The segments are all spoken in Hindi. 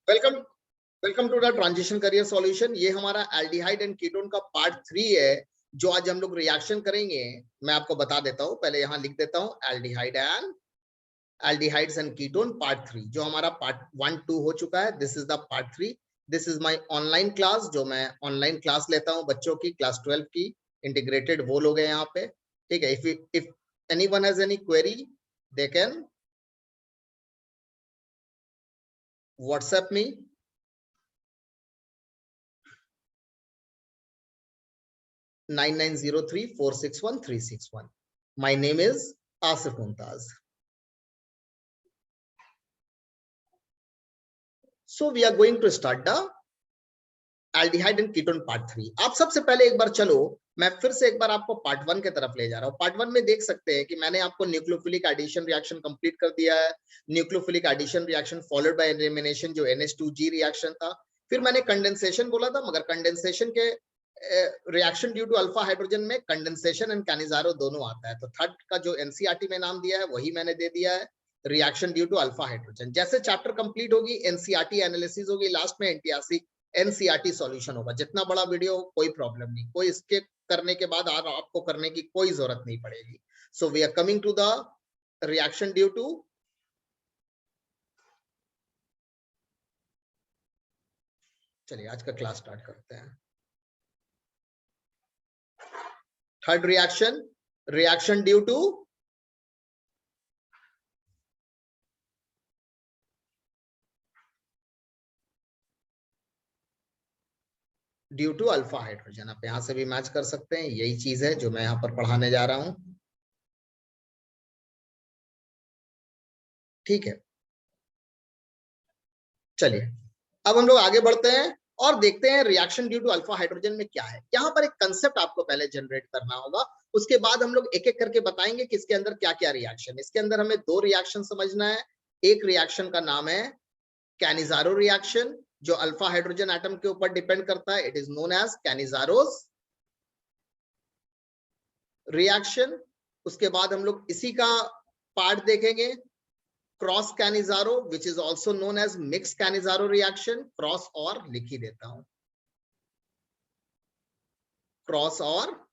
Welcome welcome to the transition career solution. ये हमारा एल्डिहाइड एंड कीटोन का पार्ट 3 है जो आज हम लोग रिएक्शन करेंगे। मैं आपको बता देता हूं, पहले यहां लिख देता हूं एल्डिहाइड्स एंड कीटोन पार्ट 3, जो हमारा पार्ट 1 2 हो चुका है। This is the part 3। This is my online class, जो मैं ऑनलाइन क्लास लेता हूं बच्चों की, क्लास 12 की। इंटीग्रेटेड वो लोग हैं यहाँ पे, ठीक है। If anyone has any query they can WhatsApp me. Nine 9903461361. My name is Asif Mumtaz. So we are going to start the aldehyde and ketone part 3. आप सबसे पहले एक बार चलो, मैं फिर से एक बार आपको पार्ट 1 के तरफ ले जा रहा हूँ। पार्ट 1 में देख सकते हैं कि मैंने आपको न्यूक्लियोफिलिक एडिशन रिएक्शन कंप्लीट कर दिया है। Nucleophilic addition reaction followed by elimination, जो NH2G रिएक्शन था। फिर मैंने कंडेंसेशन बोला था, मगर कंडेंसेशन के reaction due to alpha hydrogen में कंडेंसेशन एंड कैनिजारो दोनों आता है। तो थर्ड का जो एनसीईआरटी में नाम दिया है वही मैंने दे दिया है, reaction due to alpha hydrogen. जैसे चैप्टर कंप्लीट होगी, एनसीईआरटी एनालिसिस होगी, लास्ट में एनसीईआरटी सॉल्यूशन होगा। जितना बड़ा वीडियो हो कोई प्रॉब्लम नहीं, कोई इसके करने के बाद आपको करने की कोई जरूरत नहीं पड़ेगी। So we are coming to the reaction due to, चलिए आज का क्लास स्टार्ट करते हैं। Third reaction due to alpha hydrogen. आप यहां से भी मैच कर सकते हैं, यही चीज है जो मैं यहां पर पढ़ाने जा रहा हूं, ठीक है। चलिए अब हम लोग आगे बढ़ते हैं और देखते हैं reaction due to alpha hydrogen में क्या है। यहाँ पर एक कंसेप्ट आपको पहले जनरेट करना होगा, उसके बाद हम लोग एक एक करके बताएंगे कि इसके अंदर क्या क्या रिएक्शन। इसके अंदर हमें दो रिएक्शन समझना है। एक रिएक्शन का नाम है कैनिजारो रिएक्शन, जो अल्फा हाइड्रोजन एटम के ऊपर डिपेंड करता है। It is known as Cannizzaro's reaction. उसके बाद हम लोग इसी का पार्ट देखेंगे, cross Cannizzaro, which is also known as mix Cannizzaro reaction. Cross और लिख ही देता हूं, क्रॉस और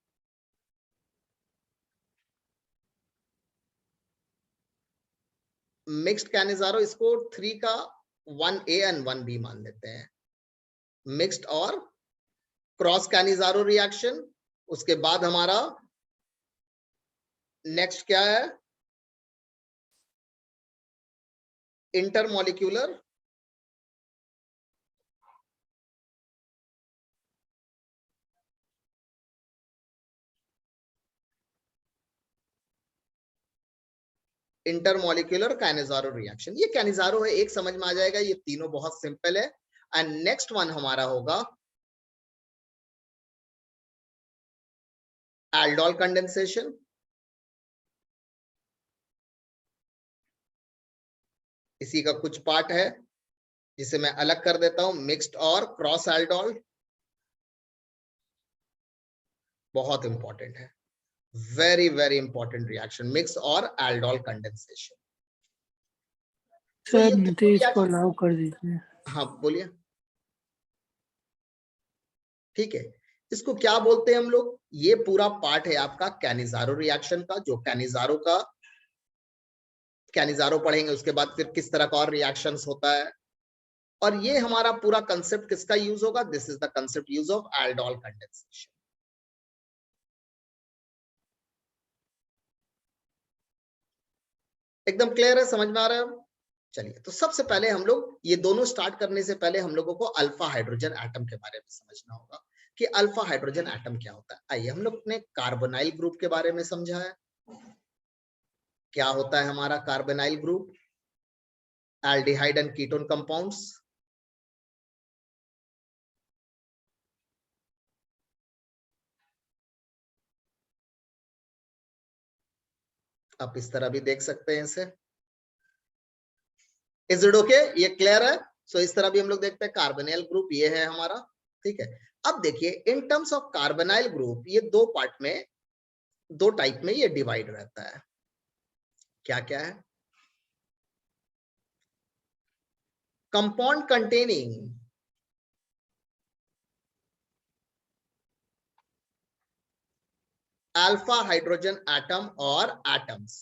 मिक्स्ड कैनिजारो। इसको 3 का 1A एंड 1B मान लेते हैं, मिक्स्ड और क्रॉस कैनिजारो रिएक्शन। उसके बाद हमारा नेक्स्ट क्या है, इंटरमॉलिक्यूलर कैनिजारो रिएक्शन। ये कैनिजारो है, एक समझ में आ जाएगा, ये तीनों बहुत सिंपल है। एंड नेक्स्ट वन हमारा होगा एल्डोल कंडेंसेशन। इसी का कुछ पार्ट है जिसे मैं अलग कर देता हूं, मिक्स्ड और क्रॉस एल्डोल। बहुत इंपॉर्टेंट है, very very important reaction, mix और एल्डोल कंडेंसेशन। सर नीतीश को अलाउ कर दीजिए। हाँ बोलिए, ठीक है। इसको क्या बोलते हैं हम लोग, ये पूरा पार्ट है आपका कैनिजारो रिएक्शन का। जो कैनिजारो पढ़ेंगे, उसके बाद फिर किस तरह का और रिएक्शंस होता है। और ये हमारा पूरा कंसेप्ट किसका यूज होगा, this is the concept use of aldol condensation. एकदम क्लियर है, समझ में आ रहा है। चलिए तो सबसे पहले हम लोग ये दोनों स्टार्ट करने से पहले हम लोगों को अल्फा हाइड्रोजन एटम के बारे में समझना होगा कि अल्फा हाइड्रोजन एटम क्या होता है। आइए हम लोग ने कार्बोनाइल ग्रुप के बारे में समझा है। क्या होता है हमारा carbonyl group, aldehyde and ketone compounds. आप इस तरह भी देख सकते हैं इसे, इज इट ओके, ये क्लियर है। सो इस तरह भी हम लोग देखते हैं कार्बोनाइल ग्रुप ये है हमारा, ठीक है। अब देखिए इन टर्म्स ऑफ कार्बोनाइल ग्रुप, ये दो पार्ट में, दो टाइप में ये डिवाइड रहता है। क्या क्या है, compound containing alpha hydrogen atom और atoms.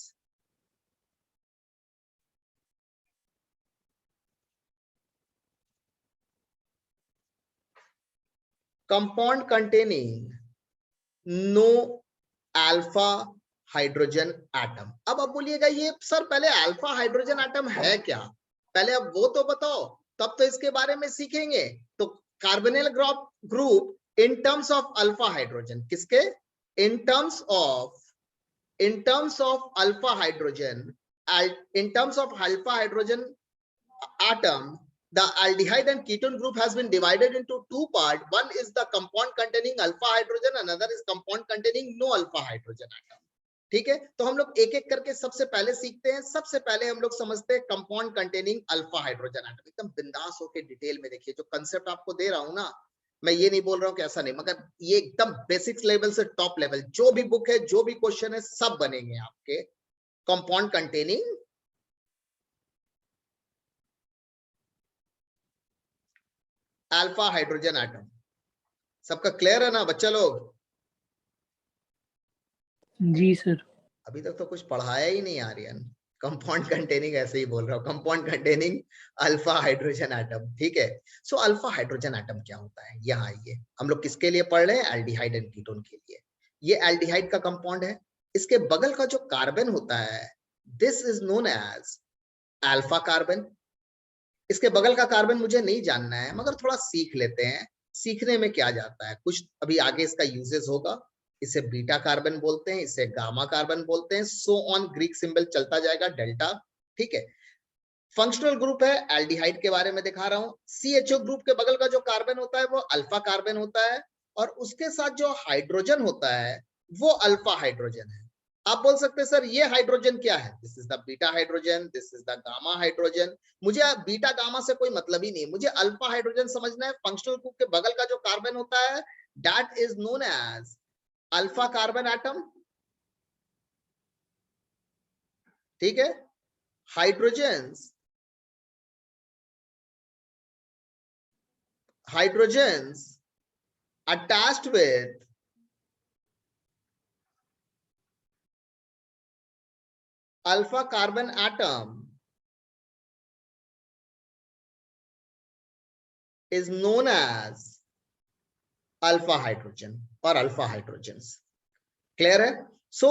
Compound containing no alpha hydrogen atom. अब आप बोलिएगा ये सर पहले अल्फा हाइड्रोजन एटम है क्या, पहले अब वो तो बताओ, तब तो इसके बारे में सीखेंगे। तो carbonyl group in terms of alpha hydrogen, किसके in terms of alpha hydrogen, in terms of alpha hydrogen atom, the aldehyde and ketone group has been divided into two parts. One is the compound containing alpha hydrogen, another is compound containing no alpha hydrogen atom. ठीक है, तो हम लोग एक एक करके सबसे पहले सीखते हैं। सबसे पहले हम लोग समझते हैं compound containing alpha hydrogen atom. एकदम बिंदास होके डिटेल में देखिए, जो कंसेप्ट आपको दे रहा हूं ना, मैं ये नहीं बोल रहा हूं कि ऐसा नहीं, मगर ये एकदम बेसिक्स लेवल से टॉप लेवल, जो भी बुक है, जो भी क्वेश्चन है, सब बनेंगे आपके compound containing alpha hydrogen atom. सबका क्लियर है ना बच्चा लोग? जी सर। अभी तक तो कुछ पढ़ाया ही नहीं आर्यन। कंपाउंड कंटेनिंग ऐसे ही बोल रहा हूँ, compound containing alpha hydrogen atom. ठीक है, सो अल्फा हाइड्रोजन एटम क्या होता है, यहाँ आइए। हम लोग किसके लिए पढ़ रहे हैं? एल्डिहाइड एंड कीटोन के लिए। ये एल्डिहाइड का कंपाउंड है, इसके बगल का जो कार्बन होता है, this is known as alpha carbon. इसके बगल का कार्बन मुझे नहीं जानना है, मगर थोड़ा सीख लेते हैं। सीखने में क्या जाता है, कुछ अभी आगे इसका यूजेस होगा। इसे बीटा कार्बन बोलते हैं, इसे गामा कार्बन बोलते हैं, सो ऑन, ग्रीक सिंबल चलता जाएगा, डेल्टा। ठीक है, फंक्शनल ग्रुप है, एल्डिहाइड के बारे में दिखा रहा हूं। CHO ग्रुप के बगल का जो कार्बन होता है वो अल्फा कार्बन होता है, और उसके साथ जो हाइड्रोजन होता है वो अल्फा हाइड्रोजन है। आप बोल सकते हैं सर ये हाइड्रोजन क्या है? This is the beta hydrogen, this is the gamma hydrogen. मुझे बीटा गामा से कोई मतलब ही नहीं, मुझे अल्फा हाइड्रोजन समझना है। फंक्शनल ग्रुप के बगल का जो कार्बन होता है, that is known as alpha carbon atom. ठीक है, hydrogens attached with alpha carbon atom is known as alpha hydrogen और अल्फा हाइड्रोजन्स। क्लियर है? सो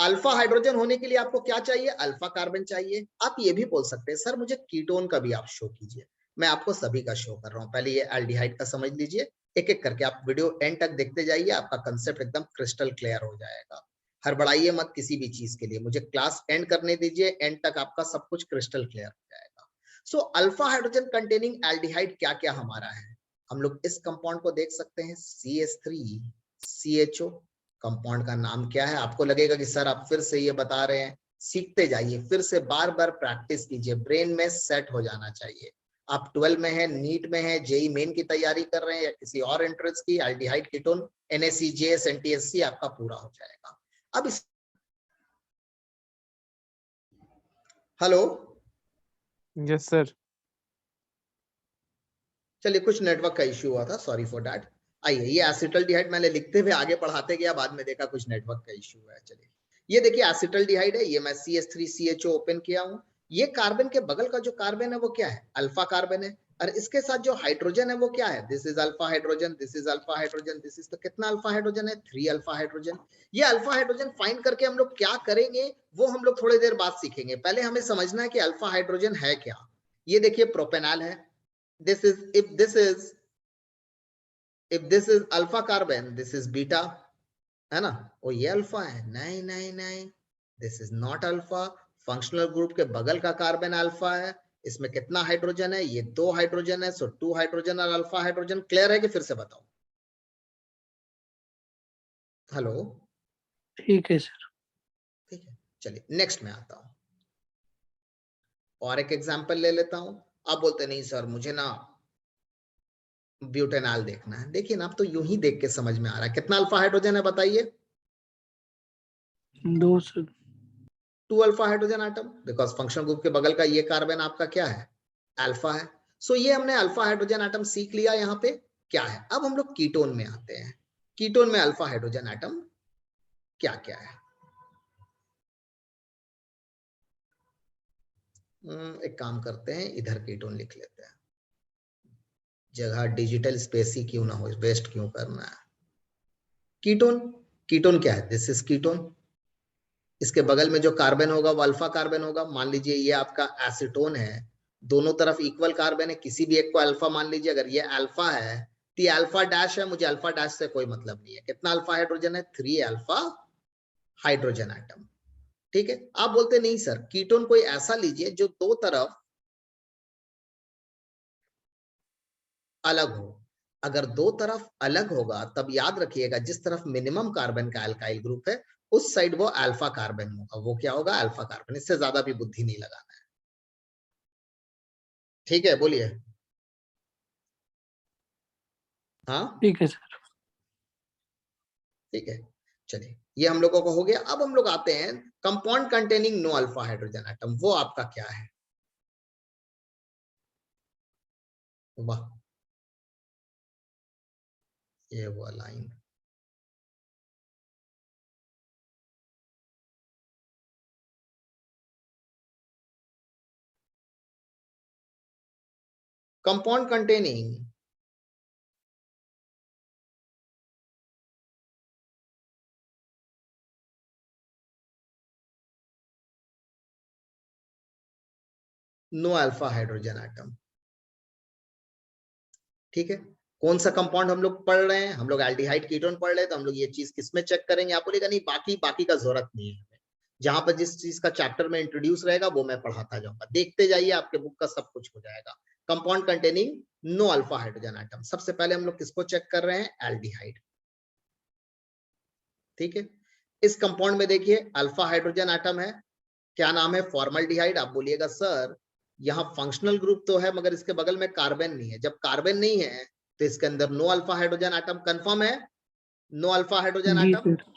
अल्फा हाइड्रोजन होने के लिए आपको क्या चाहिए? अल्फा कार्बन चाहिए। आप ये भी बोल सकते हैं सर मुझे कीटोन का भी आप शो कीजिए। मैं आपको सभी का शो कर रहा हूं। पहले ये एल्डिहाइड का समझ लीजिए, एक एक करके आप वीडियो एंड तक देखते जाइए, आपका कंसेप्ट एकदम क्रिस्टल क्लियर हो जाएगा। हड़बड़ाइए मत किसी भी चीज के लिए, मुझे क्लास एंड करने दीजिए, एंड तक आपका सब कुछ क्रिस्टल क्लियर हो जाएगा। So alpha hydrogen containing aldehyde क्या क्या हमारा है? हम लोग इस कंपाउंड को देख सकते हैं, CH3CHO। कंपाउंड का नाम क्या है? आपको लगेगा कि सर आप फिर से ये बता रहे हैं, सीखते जाइए, फिर से बार बार प्रैक्टिस कीजिए, ब्रेन में सेट हो जाना चाहिए। आप 12 में है, नीट में है, जेई मेन की तैयारी कर रहे हैं या किसी और एंट्रेंस की, aldehyde ketone, NSE JS NTSC आपका पूरा हो जाएगा। अब इस हेलो, यस सर। चलिए कुछ नेटवर्क का इश्यू हुआ था, सॉरी फॉर दैट। आइए, ये एसिटल्डिहाइड मैंने लिखते हुए आगे पढ़ाते गया, बाद में देखा कुछ नेटवर्क का इश्यू है। चलिए, ये देखिए एसिटल्डिहाइड है, ये मैं CH3CHO ओपन किया हूं। ये कार्बन के बगल का जो कार्बन है वो क्या है? अल्फा कार्बन है, और इसके साथ जो हाइड्रोजन है वो क्या है? This is alpha hydrogen, this is alpha hydrogen, this is, तो कितना अल्फा हाइड्रोजन है? 3 अल्फा हाइड्रोजन। ये अल्फा हाइड्रोजन फाइंड करके हम लोग क्या करेंगे वो हम लोग थोड़ी देर बाद सीखेंगे। पहले हमें समझना है कि अल्फा हाइड्रोजन है क्या। ये देखिए प्रोपेनॉल है, this is if this is alpha carbon, this is beta, है ना? ओ ये अल्फा है? नहीं नहीं नहीं, this is not alpha. Functional group के बगल का कार्बन अल्फा है, इसमें कितना हाइड्रोजन है? ये 2 हाइड्रोजन है, सो 2 हाइड्रोजन और अल्फा हाइड्रोजन। क्लियर है कि फिर से बताओ? हेलो, ठीक है सर। ठीक है, चलिए नेक्स्ट में आता हूं, और एक एग्जांपल ले लेता हूं। आप बोलते नहीं सर मुझे ना ब्यूटेनॉल देखना है। देखिए ना, अब तो यूं ही देख के समझ में आ रहा है। कितना अल्फा हाइड्रोजन है बताइए? 2 sir. 2 alpha hydrogen atom, because functional group के बगल का ये कार्बन आपका क्या है? अल्फा है। सो ये हमने अल्फा हाइड्रोजन एटम सीख लिया यहाँ पे क्या है। अब हम लोग कीटोन में आते हैं। कीटोन में अल्फा हाइड्रोजन एटम क्या क्या है। एक काम करते हैं, इधर कीटोन लिख लेते हैं, जगह डिजिटल स्पेस ही क्यों ना हो, वेस्ट क्यों करना है। कीटोन, कीटोन क्या है, दिस इज कीटोन। इसके बगल में जो कार्बन होगा वो अल्फा कार्बन होगा। मान लीजिए ये आपका एसीटोन है, दोनों तरफ इक्वल कार्बन है, किसी भी एक को अल्फा मान लीजिए। अगर ये अल्फा है तो ये अल्फा डैश है, मुझे अल्फा डैश से कोई मतलब नहीं है। कितना अल्फा हाइड्रोजन है, 3 अल्फा हाइड्रोजन एटम। ठीक है, आप बोलते नहीं सर कीटोन कोई ऐसा लीजिए जो दो तरफ अलग हो। अगर दो तरफ अलग होगा तब याद रखिएगा जिस तरफ मिनिमम कार्बन का अल्काइल ग्रुप है उस साइड वो अल्फा कार्बन होगा। वो क्या होगा, अल्फा कार्बन। इससे ज्यादा भी बुद्धि नहीं लगाना है। ठीक है, बोलिए। हाँ ठीक है सर। ठीक है, चलिए ये हम लोगों को हो गया। अब हम लोग आते हैं compound containing no alpha hydrogen atom. वो आपका क्या है, वाह, ये वो line. Compound containing no alpha hydrogen atom. ठीक है, कौन सा कंपाउंड हम लोग पढ़ रहे हैं, हम लोग एल्डिहाइड कीटोन पढ़ रहे हैं। तो हम लोग ये चीज किसमें चेक करेंगे, आप बोलेगा नहीं बाकी बाकी का जरूरत नहीं है। जहां पर जिस चीज का चैप्टर में इंट्रोड्यूस रहेगा वो मैं पढ़ाता जाऊंगा, देखते जाइए, आपके बुक का सब कुछ हो जाएगा। Compound containing no alpha hydrogen atom, सबसे पहले हम लोग किसको चेक कर रहे हैं, एल्डिहाइड। ठीक है, इस कंपाउंड में देखिए अल्फा हाइड्रोजन एटम है, क्या नाम है, फॉर्मल्डिहाइड। आप बोलिएगा सर यहाँ फंक्शनल ग्रुप तो है मगर इसके बगल में कार्बन नहीं है। जब कार्बन नहीं है तो इसके अंदर no alpha hydrogen atom, confirm है, नो अल्फा हाइड्रोजन जी एटम। सर।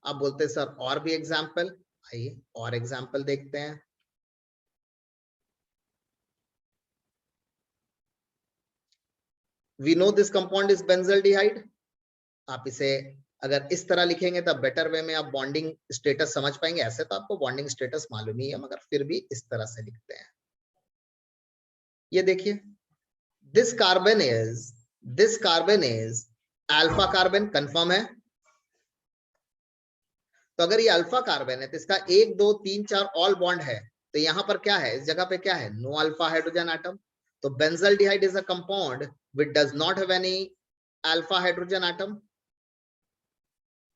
आप बोलते हैं सर और भी एग्जाम्पल, आइए और एग्जाम्पल देखते हैं। We know this compound is benzaldehyde. आप इसे अगर इस तरह लिखेंगे तब बेटर वे में आप बॉन्डिंग स्टेटस समझ पाएंगे। ऐसे तो आपको बॉन्डिंग स्टेटस मालूम ही है मगर फिर भी इस तरह से लिखते हैं। ये देखिए this carbon is alpha carbon, confirm है। तो अगर ये अल्फा कार्बन है तो इसका 1 2 3 4 ऑल बॉन्ड है। तो यहाँ पर क्या है, इस जगह पे क्या है, नो अल्फा हाइड्रोजन एटम। तो benzaldehyde is a compound which does not have any alpha hydrogen atom.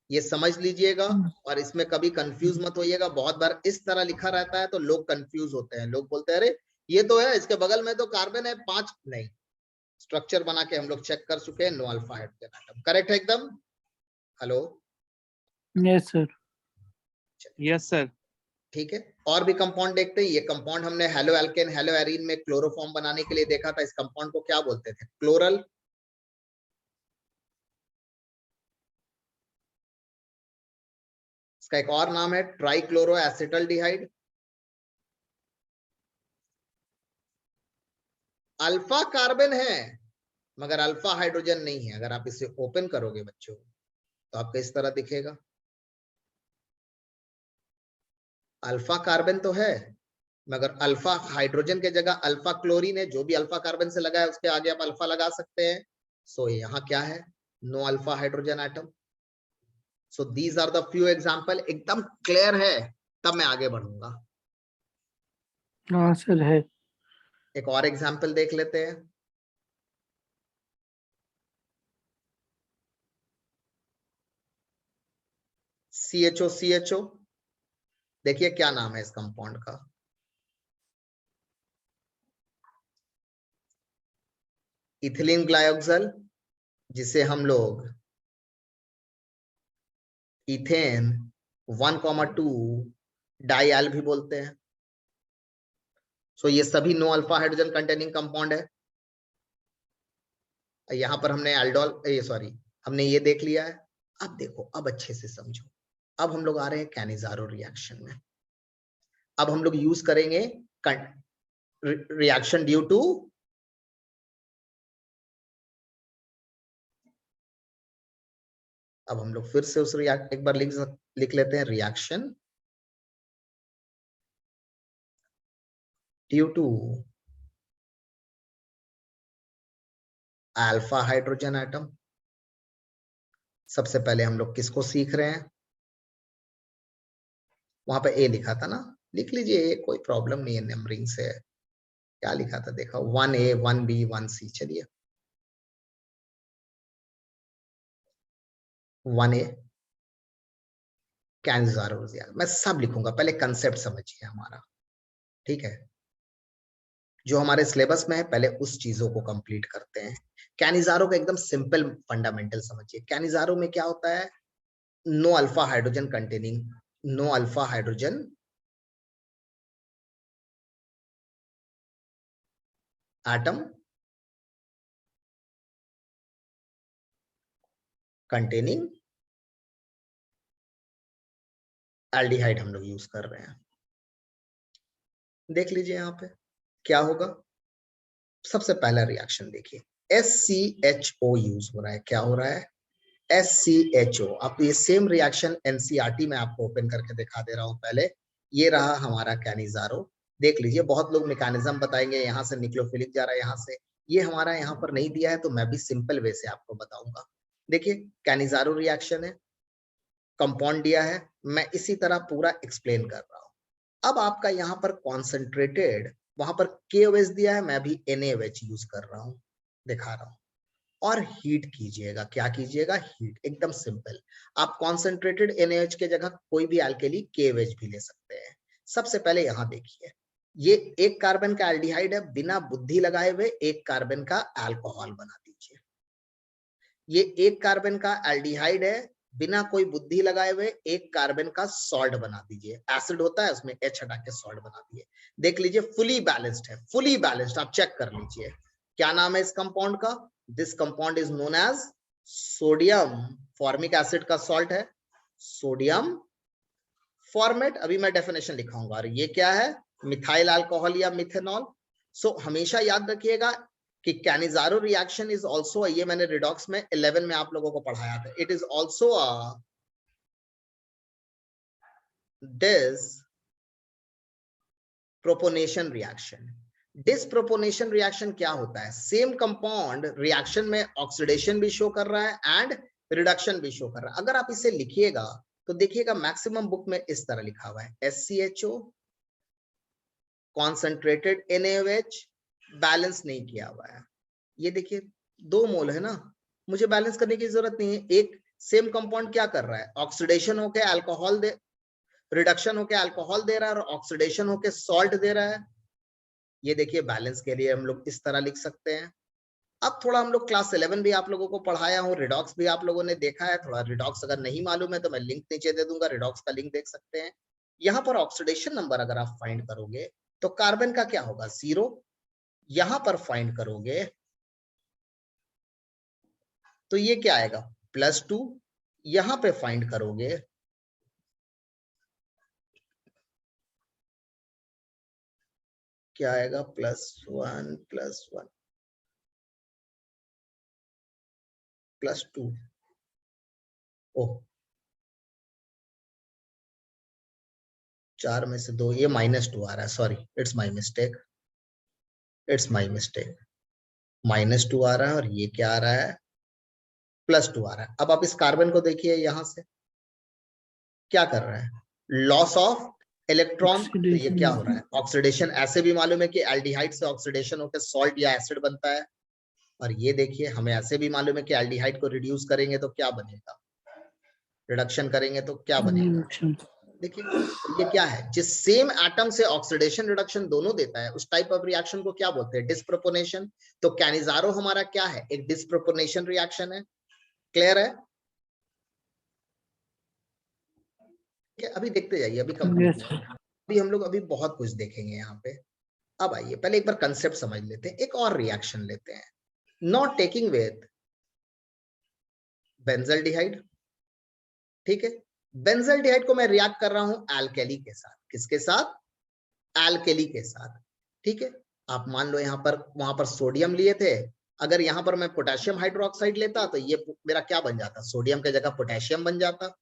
ये समझ लीजिएगा और इसमें कभी कंफ्यूज मत होइएगा। बहुत बार इस तरह लिखा रहता है तो लोग कंफ्यूज होते हैं, लोग बोलते हैं अरे ये तो है, इसके बगल में तो कार्बन है 5। नहीं, स्ट्रक्चर बना के हम लोग चेक कर चुके हैं, no alpha hydrogen atom, correct है एकदम। Hello, yes sir. Yes sir. ठीक है, और भी कंपाउंड देखते हैं। ये कंपाउंड हमने हेलो एल्केन हेलो एरीन में क्लोरोफॉर्म बनाने के लिए देखा था। इस कंपाउंड को क्या बोलते थे, क्लोरल। इसका एक और नाम है ट्राइक्लोरो एसिटल्डिहाइड। अल्फा कार्बन है मगर अल्फा हाइड्रोजन नहीं है। अगर आप इसे ओपन करोगे बच्चों तो आपको इस तरह दिखेगा, अल्फा कार्बन तो है मगर अल्फा हाइड्रोजन के जगह अल्फा क्लोरीन है। जो भी अल्फा कार्बन से लगा है उसके आगे आप अल्फा लगा सकते हैं। सो यहाँ क्या है, no alpha hydrogen atom. So these are the few example. एकदम क्लियर है, तब मैं आगे बढ़ूंगा। हाँ सर है। एक और एग्जांपल देख लेते हैं। CHO देखिए क्या नाम है इस कंपाउंड का, इथिलीन ग्लाइकोल, जिसे हम लोग इथेन 1,2 डाइल भी बोलते हैं। सो ये सभी no alpha hydrogen containing compound है। यहां पर हमने एल्डोल सॉरी हमने ये देख लिया है। अब देखो, अब अच्छे से समझो। अब हम लोग आ रहे हैं कैनिजारो रिएक्शन में। अब हम लोग यूज करेंगे रिएक्शन ड्यू टू अब हम लोग फिर से उस एक बार लिख लेते हैं, reaction due to alpha hydrogen atom. सबसे पहले हम लोग किसको सीख रहे हैं, वहां पे ए लिखा था ना, लिख लीजिए, कोई प्रॉब्लम नहीं है नंबरिंग से। क्या लिखा था देखा, 1A 1B 1C। चलिए 1A कैनिज़ारो, मैं सब लिखूंगा, पहले कंसेप्ट समझिए हमारा, ठीक है। जो हमारे सिलेबस में है पहले उस चीजों को कंप्लीट करते हैं। कैनिज़ारो का एकदम सिंपल फंडामेंटल समझिए। कैनिज़ारो में क्या होता है, no alpha hydrogen containing, no alpha hydrogen atom containing aldehyde हम लोग यूज कर रहे हैं। देख लीजिए यहाँ पे क्या होगा। सबसे पहला रिएक्शन देखिए, SCHO यूज हो रहा है। क्या हो रहा है, SCHO। अब ये सेम रिएक्शन NCERT में आपको ओपन करके दिखा दे रहा हूं। पहले ये रहा हमारा कैनिज़ारो, देख लीजिए। बहुत लोग मैकेनिज्म बताएंगे, यहाँ से न्यूक्लियोफिलिक जा रहा है, यहाँ से। ये हमारा यहाँ पर नहीं दिया है, तो मैं भी सिंपल वे से आपको बताऊंगा। देखिए कैनिज़ारो रिएक्शन है, कंपाउंड दिया है, मैं इसी तरह पूरा एक्सप्लेन कर रहा हूं। अब आपका यहाँ पर कॉन्सेंट्रेटेड, वहां पर KOH दिया है, मैं भी NaOH यूज कर रहा हूं, दिखा रहा हूं। और हीट कीजिएगा, क्या कीजिएगा, हीट, एकदम सिंपल। आप कॉन्सेंट्रेटेड NaOH के जगह कोई भी अल्केली KOH भी ले सकते हैं। सबसे पहले यहां देखिए, ये एक कार्बन का एल्डिहाइड है, बिना बुद्धि लगाए हुए एक कार्बन का अल्कोहल बना दीजिए। ये एक कार्बन का एल्डिहाइड है, बिना कोई बुद्धि लगाए हुए एक कार्बन का सॉल्ट बना दीजिए। एसिड होता है उसमें H हटा के सॉल्ट बना दिए। देख लीजिए फुली बैलेंस्ड है, फुली बैलेंस्ड, आप चेक कर लीजिए। क्या नाम है इस कंपाउंड का, this compound is known as sodium formic acid का सॉल्ट है, सोडियम फॉर्मेट। अभी मैं डेफिनेशन लिखाऊंगा। और ये क्या है, मिथाइल अल्कोहल या मिथेनॉल। सो हमेशा याद रखिएगा कि कैनिज़ारो रिएक्शन इज ऑल्सो, ये मैंने रिडॉक्स में 11 में आप लोगों को पढ़ाया था, it is also a disproportionation reaction. Disproportionation reaction क्या होता है, सेम कंपाउंड रिएक्शन में ऑक्सीडेशन भी शो कर रहा है एंड रिडक्शन भी शो कर रहा है। अगर आप इसे लिखिएगा तो देखिएगा मैक्सिमम बुक में इस तरह लिखा हुआ है, SCHO कॉन्सेंट्रेटेड NaOH, बैलेंस नहीं किया हुआ है। ये देखिए 2 मोल है ना, मुझे बैलेंस करने की जरूरत नहीं है। एक सेम कंपाउंड क्या कर रहा है, ऑक्सीडेशन होके अल्कोहल दे, रिडक्शन होके अल्कोहल दे रहा है, और ऑक्सीडेशन होके सॉल्ट दे रहा है। ये देखिए बैलेंस के लिए हम लोग इस तरह लिख सकते हैं। अब थोड़ा हम लोग क्लास 11 भी आप लोगों को पढ़ाया हूँ, रिडॉक्स भी आप लोगों ने देखा है। थोड़ा रिडॉक्स अगर नहीं मालूम है तो मैं लिंक नीचे दे दूंगा, रिडॉक्स का लिंक देख सकते हैं। यहाँ पर ऑक्सीडेशन नंबर अगर आप फाइंड करोगे तो कार्बन का क्या होगा, 0। यहां पर फाइंड करोगे तो ये क्या आएगा, +2। यहां पे फाइंड करोगे क्या आएगा, +1 +1 +2। ओह, 4 में से 2, ये -2 आ रहा है, sorry, it's my mistake, it's my mistake. -2 आ रहा है और ये क्या आ रहा है, +2 आ रहा है। अब आप इस कार्बन को देखिए, यहां से क्या कर रहा है, लॉस ऑफ इलेक्ट्रॉन। तो ये क्या हो रहा है, ऑक्सीडेशन। ऐसे भी मालूम है कि एल्डिहाइड से ऑक्सीडेशन होकर सॉल्ट या एसिड बनता है। और ये देखिए हमें ऐसे भी मालूम है कि एल्डिहाइड को रिड्यूस करेंगे तो क्या बनेगा, रिडक्शन करेंगे तो क्या बनेगा। देखिए ये क्या है, जिस सेम एटम से ऑक्सीडेशन रिडक्शन दोनों देता है, उस टाइप ऑफ रिएक्शन को क्या बोलते हैं, डिस्प्रोपोनेशन। तो कैनिज़ारो हमारा क्या है, एक डिस्प्रोपोनेशन रिएक्शन है। क्लियर है, अभी देखते जाइए, अभी कंप्लीट, अभी हम लोग अभी बहुत कुछ देखेंगे यहाँ पे। अब आइए पहले एक बार कंसेप्ट समझ लेते हैं, एक और रिएक्शन लेते हैं, नॉट टेकिंग विद बेंजल्डिहाइड। ठीक है, बेंजल्डिहाइड को मैं रिएक्ट कर रहा हूं एल्केली के साथ, किसके साथ, एल्केली के साथ। ठीक है, आप मान लो यहाँ पर वहां पर सोडियम लिए थे, अगर यहाँ पर मैं पोटेशियम हाइड्रोक्साइड लेता तो ये मेरा क्या बन जाता, सोडियम की जगह पोटेशियम बन जाता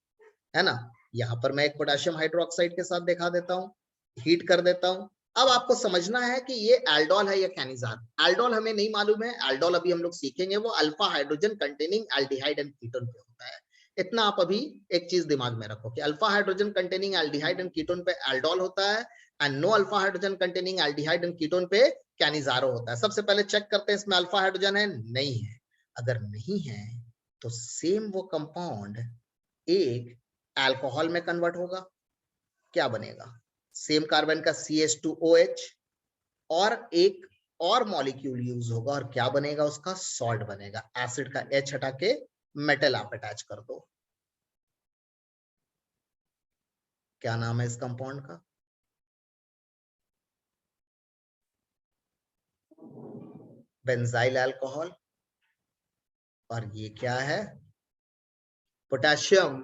है ना। यहाँ पर मैं एक पोटेशियम हाइड्रोक्साइड के साथ दिखा देता हूँ, हीट कर देता हूँ। अब आपको समझना है कि ये एल्डोल है या कैनिजार। एल्डोल हमें नहीं मालूम है, एल्डोल अभी हम लोग सीखेंगे, वो alpha hydrogen containing aldehyde and ketone पे होता है। इतना आप अभी एक चीज दिमाग में रखो कि alpha hydrogen containing aldehyde and ketone पे एल्डोल होता है, and no alpha hydrogen containing aldehyde and ketone पे कैनिजारो होता है। सबसे पहले चेक करते हैं इसमें अल्फा हाइड्रोजन है, नहीं है। अगर नहीं है तो सेम वो कंपाउंड एक अल्कोहल में कन्वर्ट होगा, क्या बनेगा, सेम कार्बन का CH2OH, और एक और मॉलिक्यूल यूज होगा और क्या बनेगा, उसका सॉल्ट बनेगा। एसिड का H हटा के मेटल आप अटैच कर दो। क्या नाम है इस कंपाउंड का, बेंजाइल अल्कोहल। और ये क्या है, पोटेशियम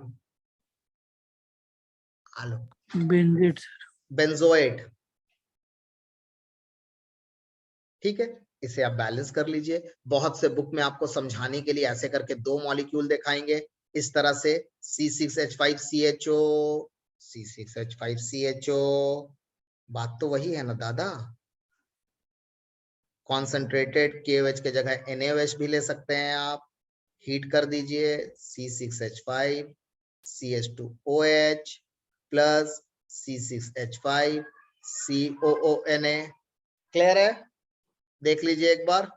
बेंजेट सर। बेंजोएट। ठीक है, इसे आप बैलेंस कर लीजिए। बहुत से बुक में आपको समझाने के लिए ऐसे करके दो मॉलिक्यूल दिखाएंगे इस तरह से, C6H5CHO, C6H5CHO। बात तो वही है ना दादा, कॉन्सेंट्रेटेड KOH के जगह NaOH भी ले सकते हैं आप। हीट कर दीजिए, C6H5 CH2OH plus C6H5 COONA। Clear है, देख लीजिए एक बार।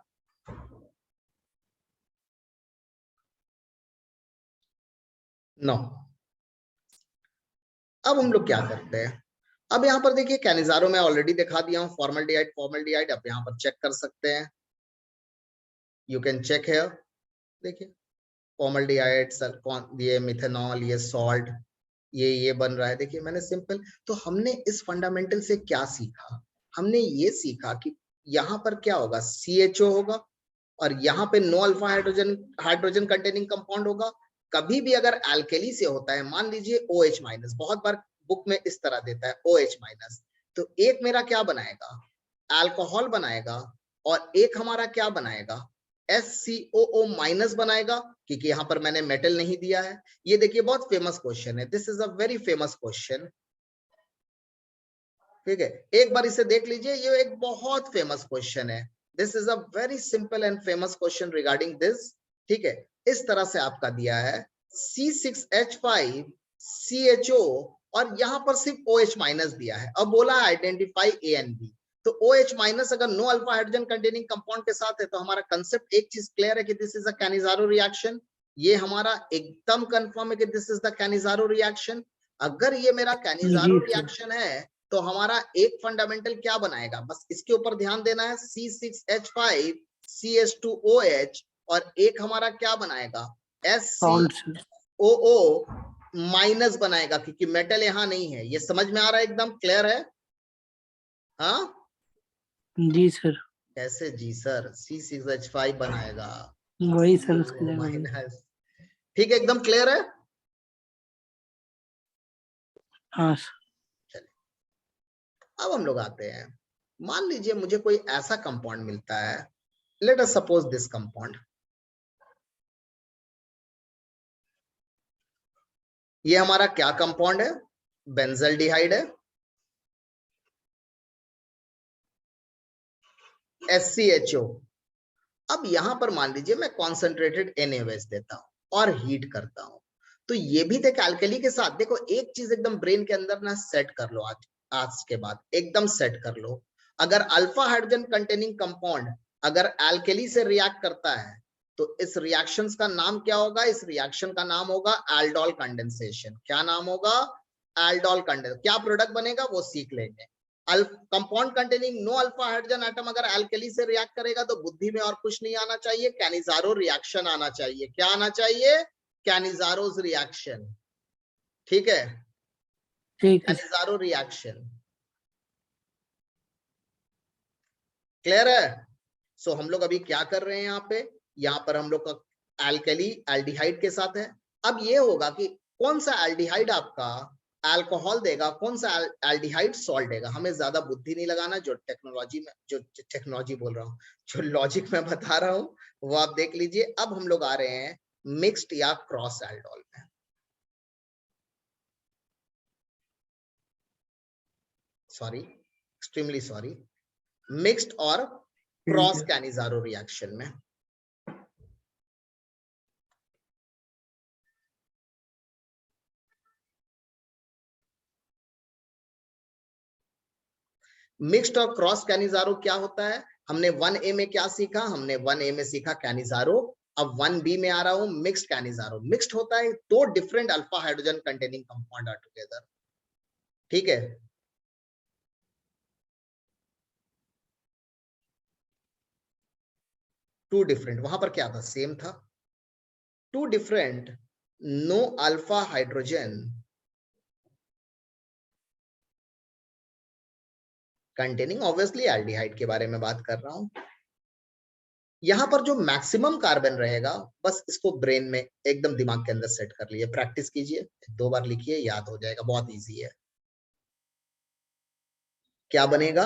नो, अब हम लोग क्या करते हैं, अब यहाँ पर देखिए कैनिजारो में ऑलरेडी दिखा दिया हूं, फॉर्मल्डिहाइड आप यहाँ पर चेक कर सकते हैं, यू कैन चेक हियर। देखिए फॉर्मल्डिहाइड, ये मिथेनॉल, ये सॉल्ट, ये बन रहा है। देखिए मैंने सिंपल, तो हमने इस फंडामेंटल से क्या सीखा, हमने ये सीखा कि यहाँ पर क्या होगा, CHO होगा, और यहाँ पे no alpha hydrogen containing compound होगा। कभी भी अगर अल्केली से होता है, मान लीजिए OH माइनस, बहुत बार बुक में इस तरह देता है OH माइनस, तो एक मेरा क्या बनाएगा, अल्कोहल बनाएगा, और एक हमारा क्या बनाएगा, SCOO माइनस बनाएगा, क्योंकि यहाँ पर मैंने मेटल नहीं दिया है। ये देखिए बहुत फेमस क्वेश्चन है, this is a very famous question. ठीक है, एक बार इसे देख लीजिए, ये एक बहुत फेमस क्वेश्चन है। This is a very simple and famous question regarding this. ठीक है, इस तरह से आपका दिया है C6H5 CHO, और यहाँ पर सिर्फ OH माइनस दिया है। अब बोला आइडेंटिफाई A एंड B, तो OH माइनस अगर no alpha hydrogen containing compound के साथ है तो हमारा कंसेप्ट एक चीज क्लियर है कि this is a Cannizzaro reaction. ये हमारा एकदम कंफर्म है कि this is the Cannizzaro reaction. अगर ये मेरा कैनिजारो रिएक्शन है तो हमारा एक फंडामेंटल क्या बनाएगा, बस इसके ऊपर ध्यान देना है, C6H5 CH2OH, और एक हमारा क्या बनाएगा, SCOO माइनस बनाएगा, क्योंकि मेटल यहां नहीं है। ये समझ में आ रहा है, एकदम क्लियर है। हाँ जी सर। कैसे जी सर, C6H5 बनाएगा, वही सर उसकी जगह माइनस। ठीक है, एकदम क्लियर है। हाँ सर। अब हम लोग आते हैं, मान लीजिए मुझे कोई ऐसा कंपाउंड मिलता है, let us suppose this compound, ये हमारा क्या कंपाउंड है, बेंजल्डिहाइड है, SCHO। अब यहां पर मान लीजिए मैं कॉन्सेंट्रेटेड NaOH देता हूं और हीट करता हूं, तो ये भी देख अल्कली के साथ। देखो एक चीज एकदम ब्रेन के अंदर ना सेट कर लो, आज के बाद एकदम सेट कर लो, अगर अल्फा हाइड्रोजन कंटेनिंग कंपाउंड अगर अल्कली से रिएक्ट करता है तो इस रिएक्शन का नाम क्या होगा, इस रिएक्शन का नाम होगा एल्डोल कंडेंसेशन। क्या नाम होगा, एल्डोल कंडेंसेशन। क्या प्रोडक्ट बनेगा वो सीख लेंगे। Compound containing no alpha hydrogen atom अगर अल्कली से रिएक्ट करेगा तो बुद्धि में और कुछ नहीं आना चाहिए, कैनिजारो रिएक्शन आना चाहिए। क्या आना चाहिए, कैनिजारोज रिएक्शन। ठीक है, कैनिजारो रिएक्शन। क्लियर है। सो हम लोग अभी क्या कर रहे हैं, यहाँ पर हम लोग का अल्कली एल्डिहाइड के साथ है। अब ये होगा कि कौन सा एल्डिहाइड आपका अल्कोहल देगा, कौन सा एल्डिहाइड सॉल्ट देगा। हमें ज्यादा बुद्धि नहीं लगाना, जो टेक्नोलॉजी बोल रहा हूँ, जो लॉजिक में बता रहा हूँ वो आप देख लीजिए। अब हम लोग आ रहे हैं मिक्स्ड या क्रॉस एल्डोल में। सॉरी, एक्सट्रीमली सॉरी, मिक्स्ड और क्रॉस कैनिजारो रिएक्शन में। मिक्स्ड और क्रॉस कैनिजारो क्या होता है, हमने 1A में क्या सीखा, हमने 1A में सीखा कैनिजारो। अब 1B में आ रहा हूं मिक्स्ड कैनिजारो। मिक्स्ड होता है दो different alpha hydrogen containing compound are together, ठीक है। टू डिफरेंट, वहां पर क्या था, सेम था। Two different no alpha hydrogen containing, obviously aldehyde के बारे में बात कर रहा हूं। यहां पर जो मैक्सिमम कार्बन रहेगा, बस इसको ब्रेन में एकदम दिमाग के अंदर सेट कर लिए, प्रैक्टिस कीजिए, 2 बार लिखिए, याद हो जाएगा, बहुत इजी है। क्या बनेगा,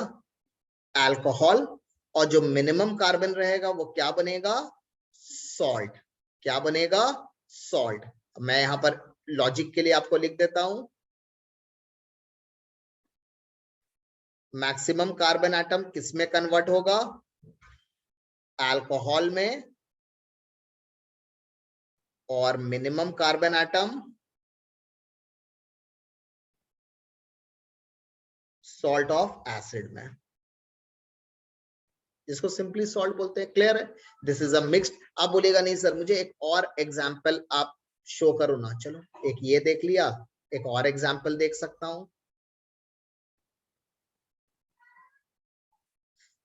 अल्कोहल, और जो मिनिमम कार्बन रहेगा वो क्या बनेगा, सॉल्ट। क्या बनेगा, सॉल्ट। मैं यहां पर लॉजिक के लिए आपको लिख देता हूं, मैक्सिमम कार्बन एटम किस में कन्वर्ट होगा, अल्कोहल में, और minimum carbon atom salt of acid में, जिसको सिंपली सॉल्ट बोलते हैं। क्लियर है, दिस इज अ मिक्स्ड। आप बोलेगा नहीं सर मुझे एक और एग्जांपल आप शो करो ना, चलो एक ये देख लिया, एक और एग्जांपल देख सकता हूं।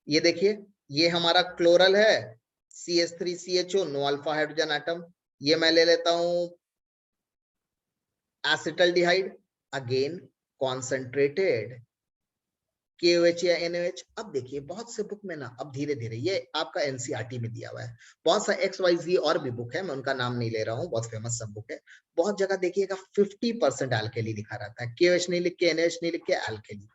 ये देखिए, ये हमारा क्लोरल है, CH3CHO, no alpha hydrogen atom. ये मैं ले लेता हूं एसिटल्डिहाइड, अगेन कॉन्सेंट्रेटेड KOH या NOH। अब देखिए बहुत से बुक में ना, अब धीरे धीरे, ये आपका NCERT में दिया हुआ है, बहुत सा XYZ और भी बुक है, मैं उनका नाम नहीं ले रहा हूँ, बहुत फेमस सब बुक है। बहुत जगह देखिएगा 50% एल्केली लिखा रहता है, KOH नहीं लिख के, NOH नहीं लिख के, एल्केली।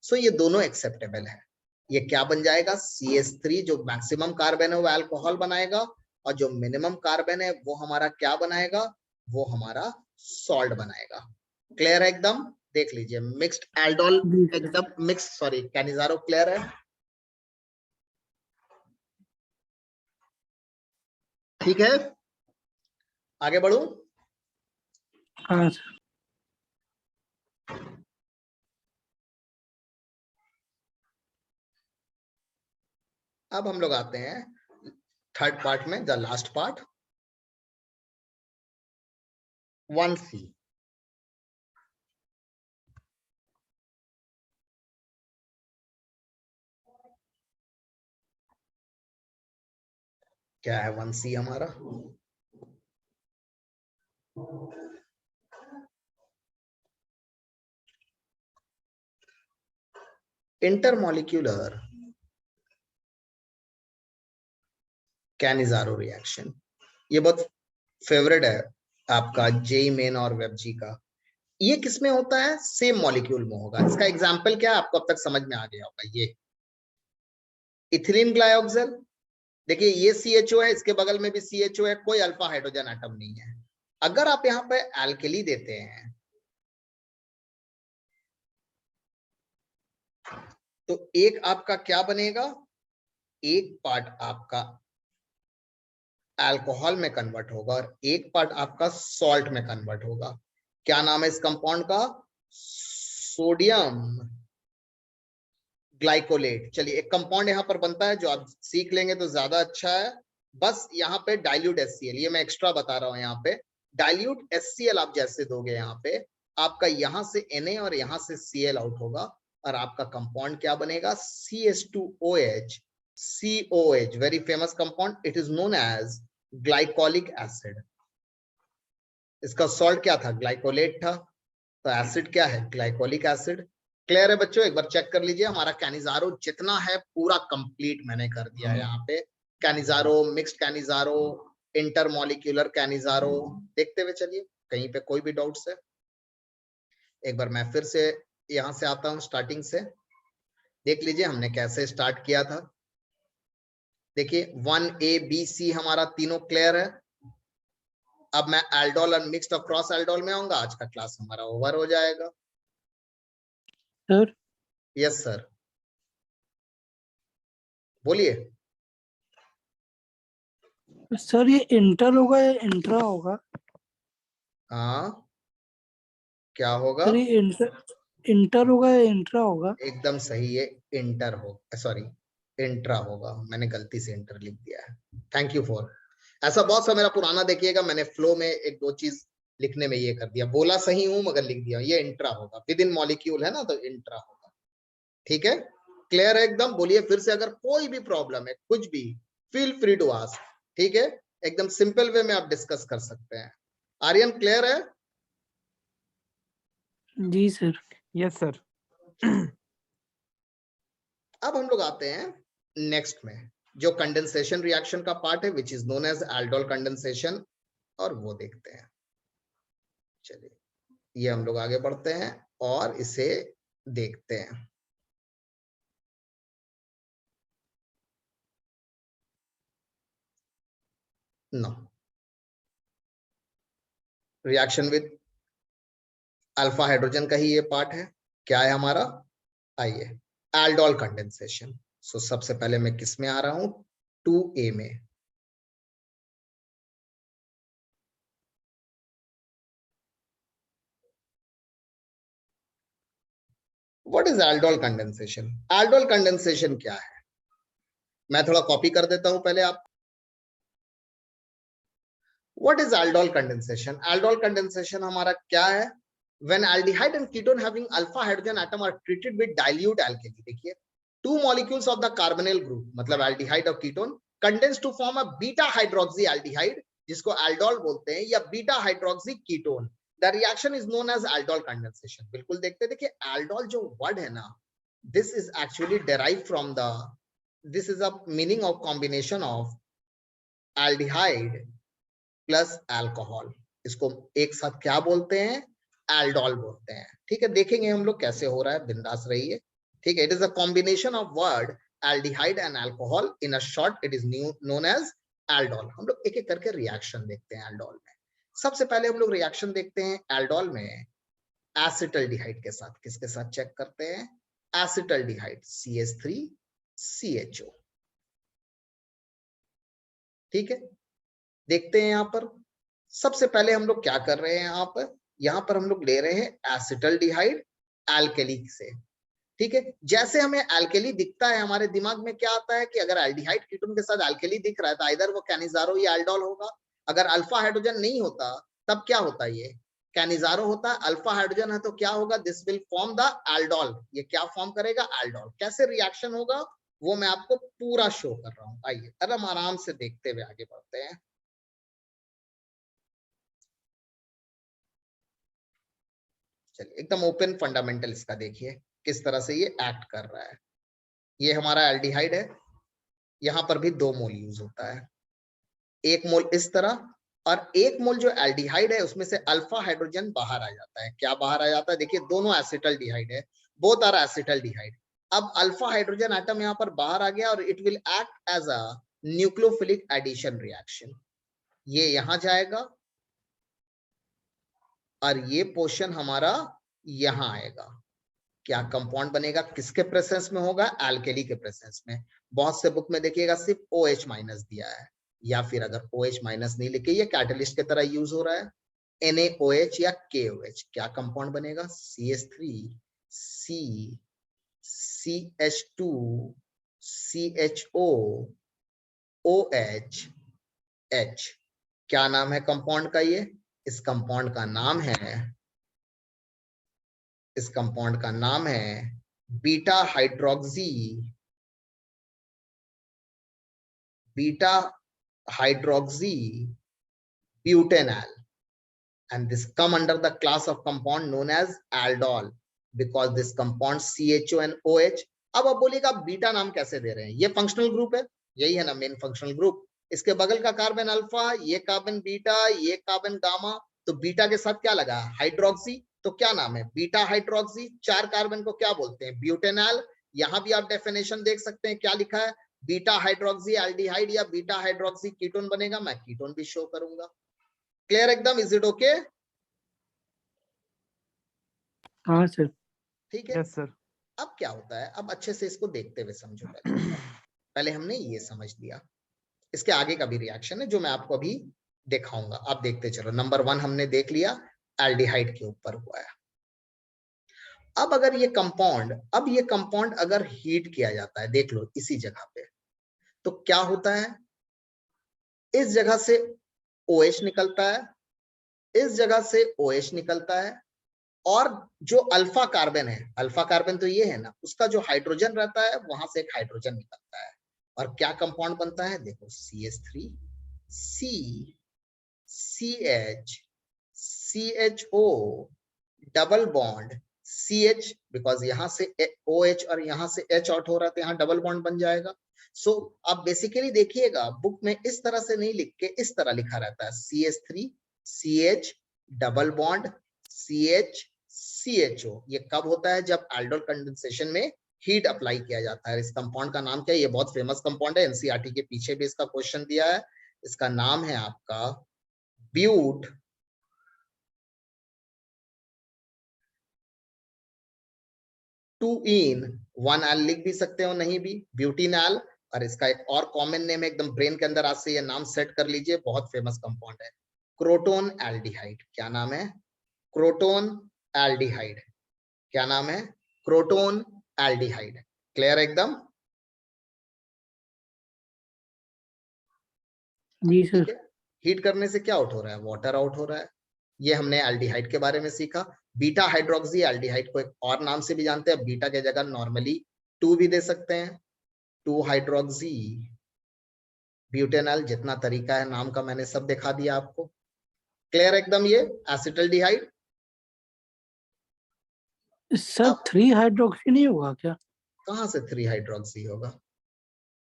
सो ये दोनों एक्सेप्टेबल है। ये क्या बन जाएगा, CH3 जो मैक्सिमम कार्बन है वो अल्कोहल बनाएगा, और जो मिनिमम कार्बन है वो हमारा क्या बनाएगा, वो हमारा सॉल्ट बनाएगा। क्लियर है एकदम, देख लीजिए मिक्स्ड एल्डोल एकदम मिक्स, सॉरी कैनिजारो। क्लियर है, ठीक है, आगे बढ़ू। हाँ सर। अब हम लोग आते हैं थर्ड पार्ट में, द लास्ट पार्ट, 1C। क्या है 1C हमारा, इंटरमॉलिक्यूलर कैनिजारो रिएक्शन। ये बहुत फेवरेट है आपका जेई मेन और वेबजी का। ये किसमें होता है, सेम मॉलिक्यूल में होगा। इसका एग्जांपल क्या है, आपको अब तक समझ में आ गया होगा। ये इथिलीन ग्लाइऑक्सिल, देखिए ये CHO है, इसके बगल में भी CHO है, कोई अल्फा हाइड्रोजन एटम नहीं है। अगर आप यहाँ पे एल्केली देते हैं तो एक आपका क्या बनेगा, एक पार्ट आपका अल्कोहल में कन्वर्ट होगा और एक पार्ट आपका सॉल्ट में कन्वर्ट होगा। क्या नाम है इस कंपाउंड का, सोडियम ग्लाइकोलेट। चलिए एक कंपाउंड यहाँ पर बनता है जो आप सीख लेंगे तो ज्यादा अच्छा है। बस यहाँ पे डाइल्यूट HCl, ये मैं एक्स्ट्रा बता रहा हूँ, यहाँ पे डाइल्यूट HCl आप जैसे दोगे यहाँ पे, आपका यहाँ से Na और यहाँ से Cl आउट होगा, और आपका कंपाउंड क्या बनेगा, CH2OH COH, very famous compound, it is known as glycolic acid. इसका सॉल्ट क्या था, ग्लाइकोलेट था, तो एसिड क्या है, ग्लाइकोलिक एसिड। क्लियर है बच्चों, एक बार चेक कर लीजिए, हमारा कैनिजारो जितना है पूरा कंप्लीट मैंने कर दिया है यहाँ पे। Cannizzaro, mixed Cannizzaro, intermolecular Cannizzaro, देखते हुए चलिए कहीं पे कोई भी डाउट्स है। एक बार मैं फिर से यहां से आता हूं, स्टार्टिंग से देख लीजिए हमने कैसे स्टार्ट किया था। देखिए 1A B C हमारा तीनों क्लियर है। अब मैं एल्डोल और मिक्स्ड और क्रॉस एल्डोल में आऊंगा, आज का क्लास हमारा ओवर हो जाएगा। सर यस सर, बोलिए। सर ये इंटर होगा या इंट्रा होगा? हाँ, क्या होगा? सर ये इंटर होगा या इंट्रा होगा? एकदम सही है, इंटर हो, सॉरी इंट्रा होगा, मैंने गलती से इंटर लिख दिया है। थैंक यू फॉर, ऐसा बहुत सा मेरा पुराना देखिएगा, मैंने फ्लो में एक दो चीज लिखने में ये कर दिया, बोला सही हूं मगर लिख दिया, ये इंट्रा होगा, विद इन मॉलिक्यूल है ना, तो इंट्रा होगा। ठीक है, क्लियर है एकदम? बोलिए फिर से, अगर कोई भी प्रॉब्लम है कुछ भी, फील फ्री टू आस्क। ठीक है, एकदम सिंपल वे में आप डिस्कस कर सकते हैं। आर्यन क्लियर है? जी सर। Yes sir. अब हम लोग आते हैं नेक्स्ट में, जो कंडेंसेशन रिएक्शन का पार्ट है, which is known as aldol condensation, और वो देखते हैं। चलिए ये हम लोग आगे बढ़ते हैं और इसे देखते हैं। No, reaction with alpha hydrogen का ही ये पार्ट है। क्या है हमारा? आइए, एल्डोल कंडेंसेशन। सो सबसे पहले मैं किस में आ रहा हूं? 2A में। What is aldol condensation? Aldol condensation क्या है? मैं थोड़ा कॉपी कर देता हूं पहले आप। What is aldol condensation? Aldol condensation हमारा क्या है? When aldehyde and ketone having alpha hydrogen atom are treated with dilute alkali, देखिए two molecules of the carbonyl group, मतलब aldehyde और ketone condense to form a beta hydroxy aldehyde, जिसको aldol बोलते हैं, या beta hydroxy ketone. The reaction is known as aldol condensation. बिल्कुल देखते हैं, देखिए aldol जो word है ना, this is actually derived from the, this is a meaning of combination of aldehyde plus alcohol, इसको एक साथ क्या बोलते हैं? एल्डोल बोलते हैं। ठीक है, देखेंगे हम लोग कैसे हो रहा है, बिंदास रहिए। ठीक है, it is a combination of word aldehyde and alcohol, in a short it is known as aldol. हम लोग एक एक करके रिएक्शन देखते हैं एल्डोल में। सबसे पहले हम लोग रिएक्शन देखते हैं एल्डोल में एसिटल्डिहाइड के साथ। किसके साथ चेक करते हैं? Acetaldehyde CH3CHO। ठीक है, देखते हैं यहां पर। सबसे पहले हम लोग क्या कर रहे हैं यहाँ पर हम लोग ले रहे हैं एसिटल्डिहाइड एल्केली से। ठीक है, जैसे हमें एल्केली दिखता है हमारे दिमाग में क्या आता है कि अगर एल्डिहाइड कीटोन के साथ एल्केली दिख रहा है तो इधर वो कैनिजारो या एल्डोल होगा। अगर अल्फा हाइड्रोजन नहीं होता तब क्या होता? ये कैनिजारो होता। अल्फा हाइड्रोजन है तो क्या होगा? This will form the aldol. ये क्या फॉर्म करेगा? एल्डोल। कैसे रिएक्शन होगा वो मैं आपको पूरा शो कर रहा हूं। आइए हम आराम से देखते हुए आगे बढ़ते हैं। चलिए एकदम ओपन फंडामेंटल इसका देखिए किस तरह से ये एक्ट कर रहा है। ये हमारा एल्डिहाइड है, यहां पर भी 2 मोल यूज होता है, 1 मोल इस तरह और 1 मोल जो एल्डिहाइड है उसमें से अल्फा हाइड्रोजन बाहर आ जाता है। क्या बाहर आ जाता है? देखिए दोनों एसिटल्डिहाइड है, बोथ आर एसिटल्डिहाइड। अब अल्फा हाइड्रोजन एटम यहां पर बाहर आ गया और it will act as a nucleophilic addition reaction. ये यहां जाएगा और ये पोर्शन हमारा यहां आएगा। क्या कंपाउंड बनेगा? किसके प्रेजेंस में होगा? एल्केली के प्रेजेंस में। बहुत से बुक में देखिएगा सिर्फ OH माइनस दिया है, या फिर अगर OH माइनस नहीं लिखे, ये कैटलिस्ट की तरह यूज हो रहा है, NaOH या KOH। क्या कंपाउंड बनेगा? CH3 C CH2 CHO OH H। क्या नाम है कंपाउंड का? ये इस कंपाउंड का नाम है, इस कंपाउंड का नाम है beta hydroxy butanol, and this come under the class of compound known as aldol because this compound CHO and OH। अब आप बोलिएगा बीटा नाम कैसे दे रहे हैं? ये फंक्शनल ग्रुप है, यही है ना मेन फंक्शनल ग्रुप। इसके बगल का कार्बन अल्फा, ये कार्बन बीटा, ये कार्बन गामा, तो बीटा के साथ क्या लगा? हाइड्रोक्सी। तो क्या नाम है, बीटा हाइड्रोक्सी। 4 कार्बन को क्या बोलते हैं, ब्यूटेनॉल। यहां भी आप डेफिनेशन देख सकते हैं, क्या लिखा है, बीटा हाइड्रोक्सी एल्डिहाइड या बीटा हाइड्रोक्सी कीटोन बनेगा। मैं कीटोन भी शो करूंगा। क्लियर एकदम, इज इट ओके? हाँ सर। ठीक है। Yes sir. अब क्या होता है, अब अच्छे से इसको देखते हुए समझो। पहले हमने ये समझ लिया, इसके आगे का भी रिएक्शन है जो मैं आपको अभी दिखाऊंगा, आप देखते चलो। नंबर 1 हमने देख लिया, एल्डिहाइड के ऊपर हुआ है। अब अगर ये कंपाउंड अगर हीट किया जाता है, देख लो इसी जगह पे, तो क्या होता है, इस जगह से OH निकलता है, इस जगह से OH निकलता है, और जो अल्फा कार्बन है, अल्फा कार्बन तो ये है ना, उसका जो हाइड्रोजन रहता है वहां से एक हाइड्रोजन निकलता है, और क्या कंपाउंड बनता है, देखो CH3 C CH CHO double bond CH, because यहां से OH और यहां से H आउट हो रहा है, तो यहाँ डबल बॉन्ड बन जाएगा। सो आप बेसिकली देखिएगा, बुक में इस तरह से नहीं लिख के इस तरह लिखा रहता है, CH3 CH double bond CH CHO। ये कब होता है, जब एल्डोल कंडेंसेशन में हीट अप्लाई किया जाता है। इस कंपाउंड का नाम क्या है, ये बहुत फेमस कंपाउंड है, एनसीईआरटी के पीछे भी इसका क्वेश्चन दिया है। इसका नाम है आपका ब्यूट 2-in-1-al लिख भी सकते हो, नहीं भी ब्यूटिनॉल। और इसका एक और कॉमन नेम है, एकदम ब्रेन के अंदर आज से ये नाम सेट कर लीजिए, बहुत फेमस कंपाउंड है, क्रोटोन एल्डिहाइड। क्या नाम है, क्रोटोन एल्डिहाइड। क्या नाम है, क्रोटोन एल्डिहाइड। क्लियर एकदम? जी ठीक सर। है। हीट करने से क्या आउट हो रहा है, वाटर आउट हो रहा है। ये हमने एल्डिहाइड के बारे में सीखा। बीटा हाइड्रोक्सी एल्डिहाइड को एक और नाम से भी जानते हैं, बीटा के जगह नॉर्मली 2 भी दे सकते हैं, 2 हाइड्रोक्सी ब्यूटेनॉल। जितना तरीका है नाम का मैंने सब दिखा दिया आपको। क्लियर एकदम? ये एसिटल्डिहाइड। सर 3 हाइड्रोक्सी नहीं होगा क्या? कहां से 3 हाइड्रोक्सी होगा?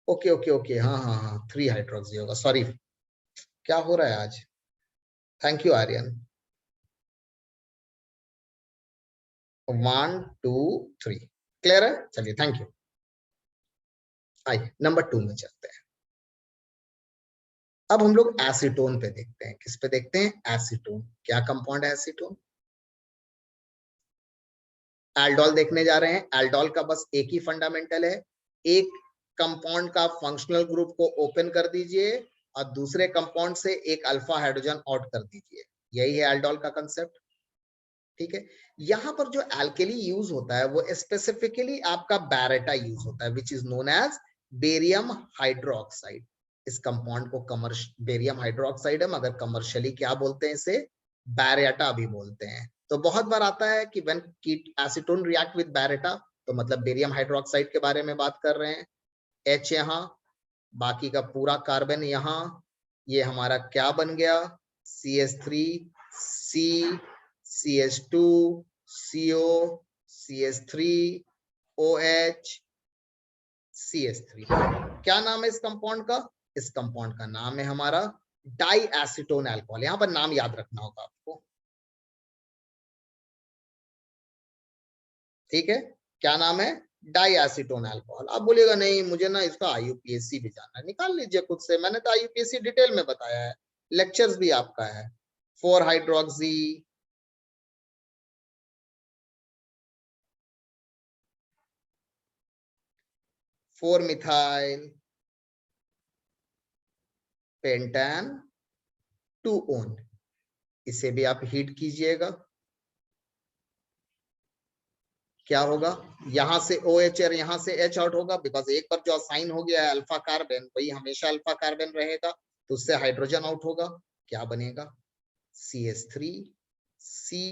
ओके ओके ओके, हाँ हाँ हाँ, 3 हाइड्रोक्सी होगा। सॉरी, क्या हो रहा है आज। Thank you Aryan. 1 2 3 क्लियर है, चलिए थैंक यू। आइए नंबर 2 में चलते हैं। अब हम लोग एसीटोन पे देखते हैं। किस पे देखते हैं, एसीटोन। क्या कंपाउंड है एसीटोन? एल्डोल देखने जा रहे हैं। एल्डोल का बस एक ही फंडामेंटल है, एक कंपाउंड का फंक्शनल ग्रुप को ओपन कर दीजिए और दूसरे कंपाउंड से एक अल्फा हाइड्रोजन आउट कर दीजिए। यही है एल्डोल का कंसेप्ट। ठीक है। यहां पर जो एल्केली यूज होता है वो स्पेसिफिकली आपका बैरेटा यूज होता है, which is known as barium hydroxide. इस कंपाउंड को बेरियम हाइड्रोक्साइड है, मगर कमर्शियली क्या बोलते हैं इसे, बैरेटा भी बोलते हैं। तो बहुत बार आता है कि when acetone react with Baretta, तो मतलब बेरियम हाइड्रोक्साइड के बारे में बात कर रहे हैं। H यहाँ, बाकी का पूरा कार्बन यहाँ, ये हमारा क्या बन गया, CH3 C CH2 CO CH3 OH CH3। क्या नाम है इस कंपाउंड का, इस कंपाउंड का नाम है हमारा डाई एसीटोन अल्कोहल। यहां पर नाम याद रखना होगा आपको। ठीक है, क्या नाम है, डाई एसीटोन अल्कोहल। आप बोलिएगा नहीं मुझे ना इसका IUPAC भी जानना है, निकाल लीजिए खुद से, मैंने तो IUPAC डिटेल में बताया है, लेक्चर्स भी आपका है। 4 हाइड्रोक्सी 4 मिथाइल पेंटान 2 ओन। इसे भी आप हीट कीजिएगा, क्या होगा, यहां से OH और यहां से H आउट होगा, बिकॉज एक बार जो असाइन हो गया है अल्फा कार्बन, वही हमेशा अल्फा कार्बन रहेगा, तो उससे हाइड्रोजन आउट होगा। क्या बनेगा, CH3 C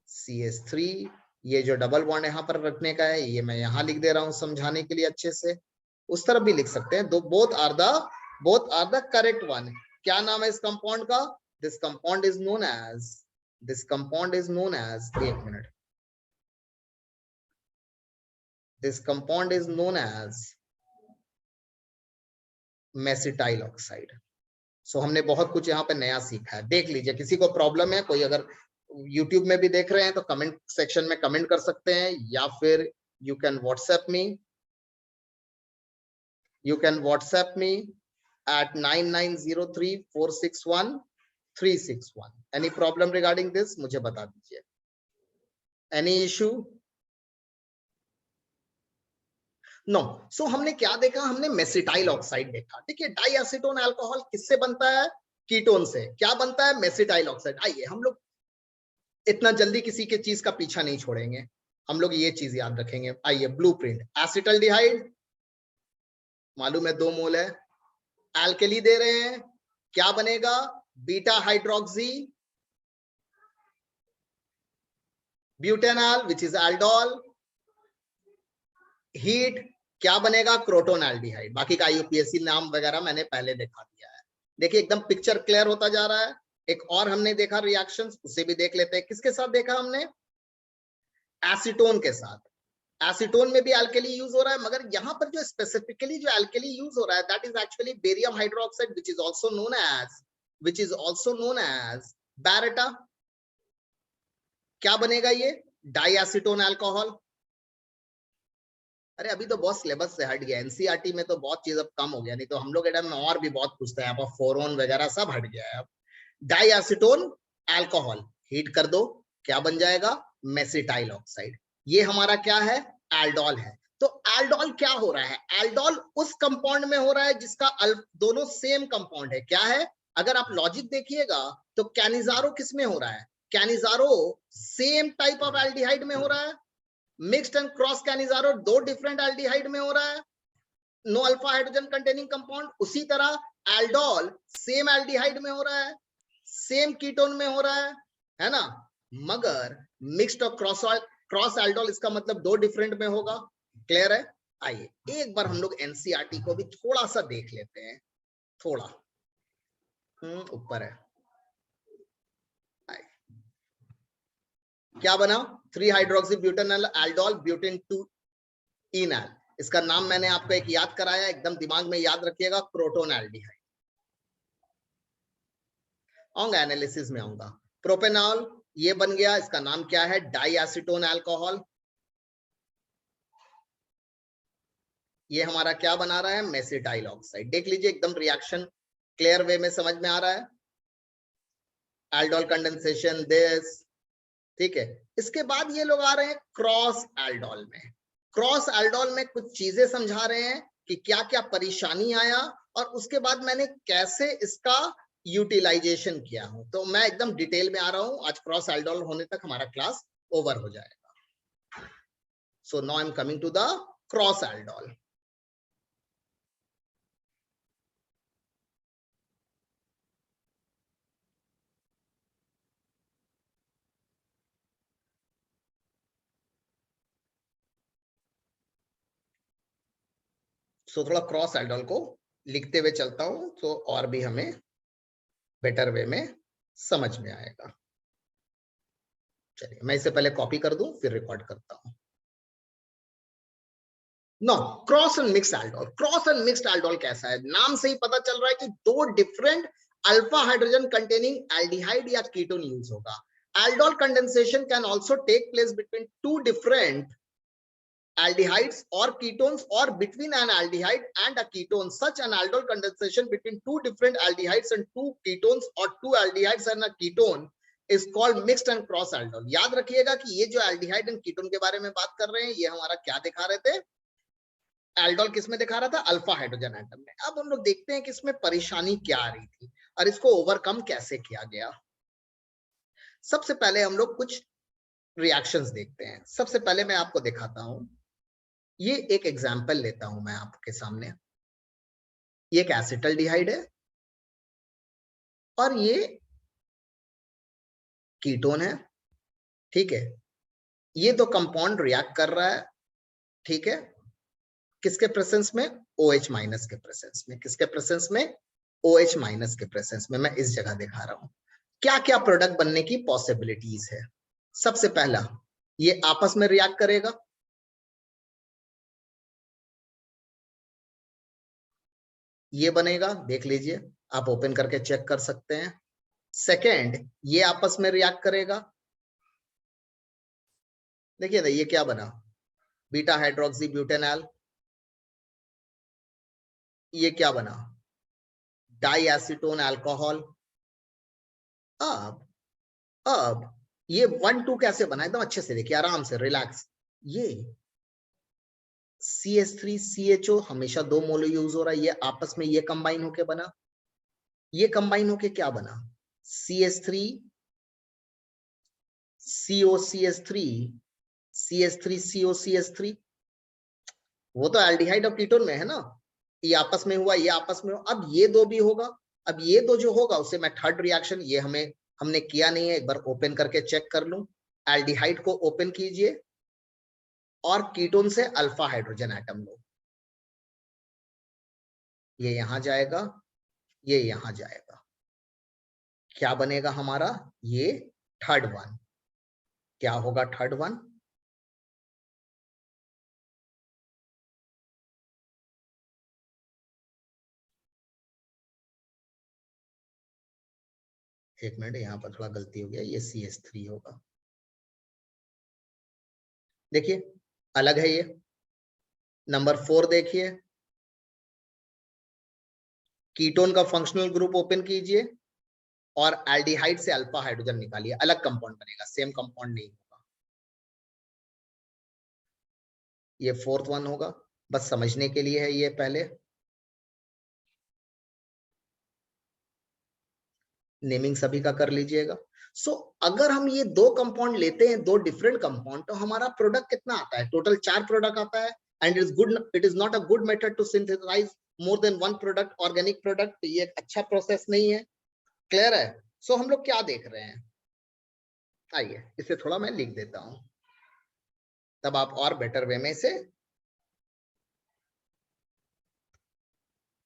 CH3। ये जो डबल बॉन्ड यहाँ पर रखने का है, ये मैं यहाँ लिख दे रहा हूँ समझाने के लिए अच्छे से। उस तरफ भी लिख सकते हैं, दो both are the correct one. क्या नाम है इस कंपाउंड का, this compound is known as एक मिनट, this compound is known as mesityl oxide. So हमने बहुत कुछ यहाँ पे नया सीखा है, देख लीजिए। किसी को प्रॉब्लम है, कोई अगर यूट्यूब में भी देख रहे हैं तो कमेंट सेक्शन में कमेंट कर सकते हैं, या फिर you can WhatsApp me, you can WhatsApp me at 9903461361. Any problem regarding this? मुझे बता दीजिए. Any issue? No. So हमने क्या देखा? हमने मेसिटाइल ऑक्साइड देखा. ठीक है, डाईएसीटोन अल्कोहल किससे बनता है? कीटोन से. क्या बनता है? Mesityl oxide. आइए हम लोग इतना जल्दी किसी के चीज का पीछा नहीं छोड़ेंगे, हम लोग ये चीज याद रखेंगे. आइए ब्लूप्रिंट. एसिटल्डिहाइड मालूम है 2 मोल है. एल्केली दे रहे हैं, क्या बनेगा? Beta hydroxy butanol which is aldol. Heat क्या बनेगा? क्रोटोनएल्डिहाइड. बाकी का यूपीएससी नाम वगैरह मैंने पहले दिखा दिया है. देखिए एकदम पिक्चर क्लियर होता जा रहा है. एक और हमने देखा रिएक्शंस, उसे भी देख लेते हैं. किसके साथ देखा हमने? एसीटोन के साथ. एसीटोन में भी अल्कली यूज हो रहा है, मगर यहां पर जो स्पेसिफिकली जो अल्कली यूज हो रहा है that is actually barium hydroxide which is also known as baryta. क्या बनेगा ये? Diacetone alcohol. अरे अभी तो बहुत सिलेबस से हट गया, एनसीईआरटी में तो बहुत चीज अब कम हो गया, नहीं तो हम लोग एडम में और भी बहुत पूछते हैं. यहाँ पर फोरोन वगैरह सब हट गया है. अब डाईएसीटोन अल्कोहल हीट कर दो, क्या बन जाएगा? Mesityl oxide. ये हमारा क्या है? एल्डोल है. तो एल्डोल क्या हो रहा है? एल्डोल उस कंपाउंड में हो रहा है जिसका दोनों सेम कंपाउंड है. क्या है? अगर आप लॉजिक देखिएगा तो कैनिजारो किस में हो रहा है? Cannizzaro same type of aldehyde में हो रहा है. Mixed and cross Cannizzaro 2 different aldehyde में हो रहा है, no alpha hydrogen containing compound. उसी तरह एल्डोल सेम एल्डिहाइड में हो रहा है, सेम कीटोन में हो रहा है ना, मगर मिक्स्ड और क्रॉस एल्डोल इसका मतलब 2 डिफरेंट में होगा. क्लियर है? आइए एक बार हम लोग एनसीईआरटी को भी थोड़ा सा देख लेते हैं. थोड़ा ऊपर है. क्या बना? 3 हाइड्रोक्सी ब्यूटेनॉल एल्डोल ब्यूटेन 2 इनॉल. इसका नाम मैंने आपको एक याद कराया, एकदम दिमाग में याद रखिएगा, क्रोटोनएल्डिहाइड. आऊंगा एनालिसिस में आऊंगा. प्रोपेनॉल ये बन गया, इसका नाम क्या है? डाईएसीटोन अल्कोहल. ये हमारा क्या बना रहा है? Mesityl oxide. देख लीजिए एकदम रिएक्शन क्लियर वे में समझ में आ रहा है. Aldol condensation this. ठीक है, इसके बाद ये लोग आ रहे हैं क्रॉस एल्डोल में. क्रॉस एल्डोल में कुछ चीजें समझा रहे हैं कि क्या क्या परेशानी आया और उसके बाद मैंने कैसे इसका यूटिलाइजेशन किया हूं. तो मैं एकदम डिटेल में आ रहा हूं. आज क्रॉस एल्डोल होने तक हमारा क्लास ओवर हो जाएगा. So now I am coming to the cross aldol. So थोड़ा क्रॉस एल्डोल को लिखते हुए चलता हूं तो और भी हमें बेटर वे में समझ में आएगा. चलिए मैं इसे पहले कॉपी कर दूं फिर रिकॉर्ड करता हूं. No, cross and mixed aldol. Cross and mixed aldol कैसा है? नाम से ही पता चल रहा है कि 2 different alpha hydrogen containing aldehyde या कीटोन यूज होगा. Aldol condensation can also take place between 2 different aldehydes or ketones or between an aldehyde and a ketone. Such an aldol condensation between 2 different aldehydes and 2 ketones or 2 aldehydes and a ketone is called mixed and cross aldol. याद रखिएगा कि ये जो aldehyde and ketone के बारे में बात कर रहे हैं ये हमारा क्या दिखा रहे थे? एल्डोल किस में दिखा रहा था? अल्फा हाइड्रोजन एटम में. अब हम लोग देखते हैं कि इसमें परेशानी क्या आ रही थी और इसको ओवरकम कैसे किया गया. सबसे पहले हम लोग कुछ रिएक्शंस देखते हैं. सबसे पहले मैं आपको दिखाता हूं, ये एक एग्जाम्पल लेता हूं मैं आपके सामने. ये एक एसिटल्डिहाइड है और ये कीटोन है. ठीक है, ये दो कंपाउंड रिएक्ट कर रहा है. ठीक है, किसके प्रेजेंस में? OH माइनस के प्रेजेंस में. किसके प्रेजेंस में? OH माइनस के प्रेजेंस में. मैं इस जगह दिखा रहा हूं क्या क्या प्रोडक्ट बनने की पॉसिबिलिटीज है. सबसे पहला, ये आपस में रिएक्ट करेगा. ये बनेगा, देख लीजिए, आप ओपन करके चेक कर सकते हैं. सेकेंड, ये आपस में रिएक्ट करेगा. देखिए ना, ये क्या बना, बीटा हाइड्रोक्सी ब्यूटेनॉल। ये क्या बना, डाई एसीटोन अल्कोहल। अब ये 1 2 कैसे बना, एकदम अच्छे से देखिए, आराम से, रिलैक्स। ये CH3CHO हमेशा 2 मोल यूज हो रहा है, ये आपस में ये कंबाइन होके बना। ये कंबाइन होके क्या बना, CH3COCH3 CH3COCH3। वो तो एल्डिहाइड और कीटोन में है ना, ये आपस में हुआ, ये आपस में हुआ। अब ये दो भी होगा। अब ये दो जो होगा उसे मैं थर्ड रिएक्शन, ये हमने किया नहीं है, एक बार ओपन करके चेक कर लूं। एल्डिहाइड को ओपन कीजिए और कीटोन से अल्फा हाइड्रोजन एटम लो। ये यहां जाएगा, ये यहां जाएगा, क्या बनेगा हमारा, ये थर्ड वन। क्या होगा थर्ड वन, एक मिनट, यहां पर थोड़ा गलती हो गया, ये CH3 होगा। देखिए अलग है ये। नंबर 4 देखिए, कीटोन का फंक्शनल ग्रुप ओपन कीजिए और एल्डिहाइड से अल्फा हाइड्रोजन निकालिए, अलग कंपाउंड बनेगा, सेम कंपाउंड नहीं होगा। ये फोर्थ वन होगा, बस समझने के लिए है ये, पहले नेमिंग सभी का कर लीजिएगा। सो अगर हम ये दो कंपाउंड लेते हैं, दो डिफरेंट कंपाउंड, तो हमारा प्रोडक्ट कितना आता है, टोटल 4 प्रोडक्ट आता है। And it is not a good method to synthesize more than 1 product, organic product. ये एक अच्छा प्रोसेस नहीं है, क्लियर है। सो हम लोग क्या देख रहे हैं, आइए इसे थोड़ा मैं लिख देता हूं, तब आप और बेटर वे में से,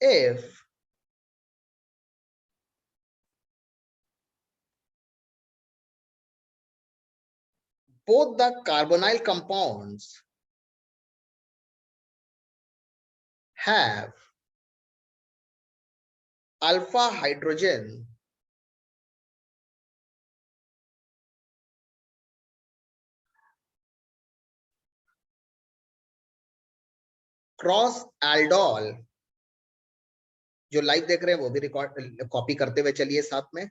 if both the carbonyl compounds have alpha hydrogen cross aldol, जो लाइव देख रहे हैं वो भी रिकॉर्ड कॉपी करते हुए चलिए साथ में।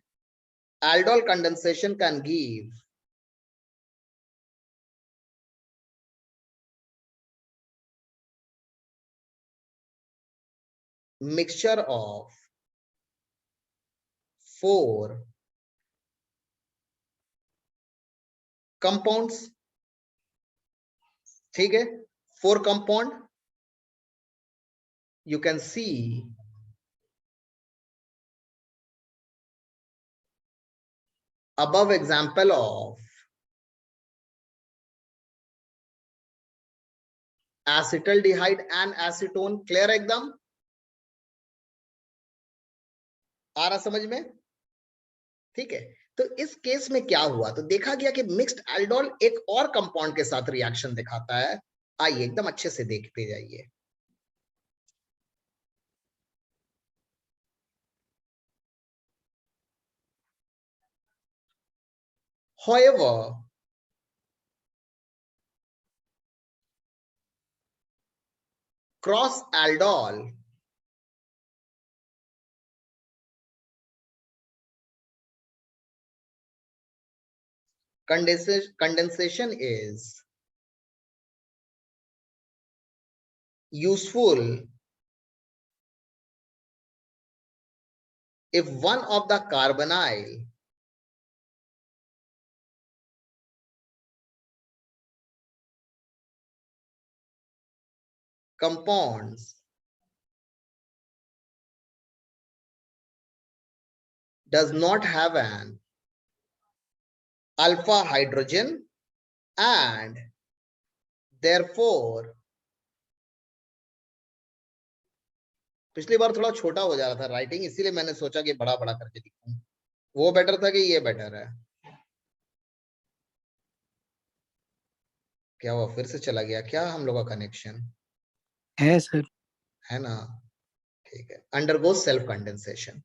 aldol condensation can give mixture of 4 compounds, ठीक है, 4 compound। you can see above example of acetaldehyde and acetone, clear एकदम, आ रहा समझ में, ठीक है। तो इस केस में क्या हुआ, तो देखा गया कि मिक्स्ड एल्डोल एक और कंपाउंड के साथ रिएक्शन दिखाता है। आइए एकदम अच्छे से देखते जाइए। However, cross aldol condensation is useful if one of the carbonyl compounds does not have an alpha hydrogen and therefore, पिछली बार थोड़ा छोटा हो जा रहा था राइटिंग, इसीलिए मैंने सोचा कि बड़ा बड़ा करके लिखूं, वो बेटर था कि ये बेटर है। क्या हुआ, फिर से चला गया क्या हम लोग का कनेक्शन, है सर। है ना, ठीक है। अंडरगो सेल्फ कंडेंसेशन,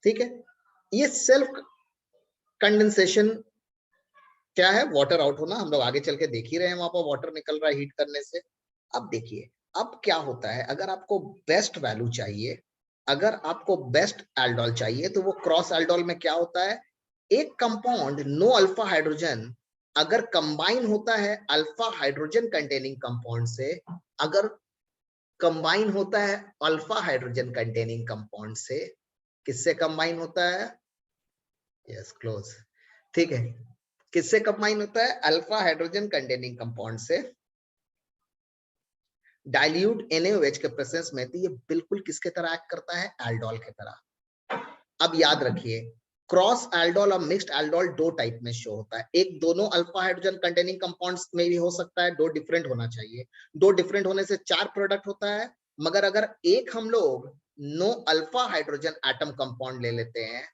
ठीक है। ये सेल्फ कंडेंसेशन क्या है? वाटर आउट होना। हम लोग आगे चल के देख ही रहे हैं, वहां पर वाटर निकल रहा है हीट करने से। अब देखिए, अब क्या होता है, अगर आपको बेस्ट वैल्यू चाहिए, अगर आपको बेस्ट एल्डोल चाहिए, तो वो क्रॉस एल्डोल में क्या होता है, एक कंपाउंड नो अल्फा हाइड्रोजन अगर कंबाइन होता है अल्फा हाइड्रोजन कंटेनिंग कंपाउंड से, अगर कंबाइन होता है अल्फा हाइड्रोजन कंटेनिंग कंपाउंड से, किससे कंबाइन होता है? Yes, close. ठीक है, किससे कंबाइन होता है? अल्फा हाइड्रोजन कंटेनिंग कंपाउंड से डाइल्यूट NaOH के प्रेजेंस में, तो ये बिल्कुल किसके तरह एक्ट करता है? एल्डोल की तरह। अब याद रखिए, क्रॉस एल्डोल और मिक्स्ड एल्डोल दो टाइप में शो होता है। एक दोनों अल्फा हाइड्रोजन कंटेनिंग कंपाउंड्स में भी हो सकता है, दो डिफरेंट होना चाहिए। दो डिफरेंट होने से 4 प्रोडक्ट होता है, मगर अगर एक हम लोग no alpha hydrogen atom compound ले लेते हैं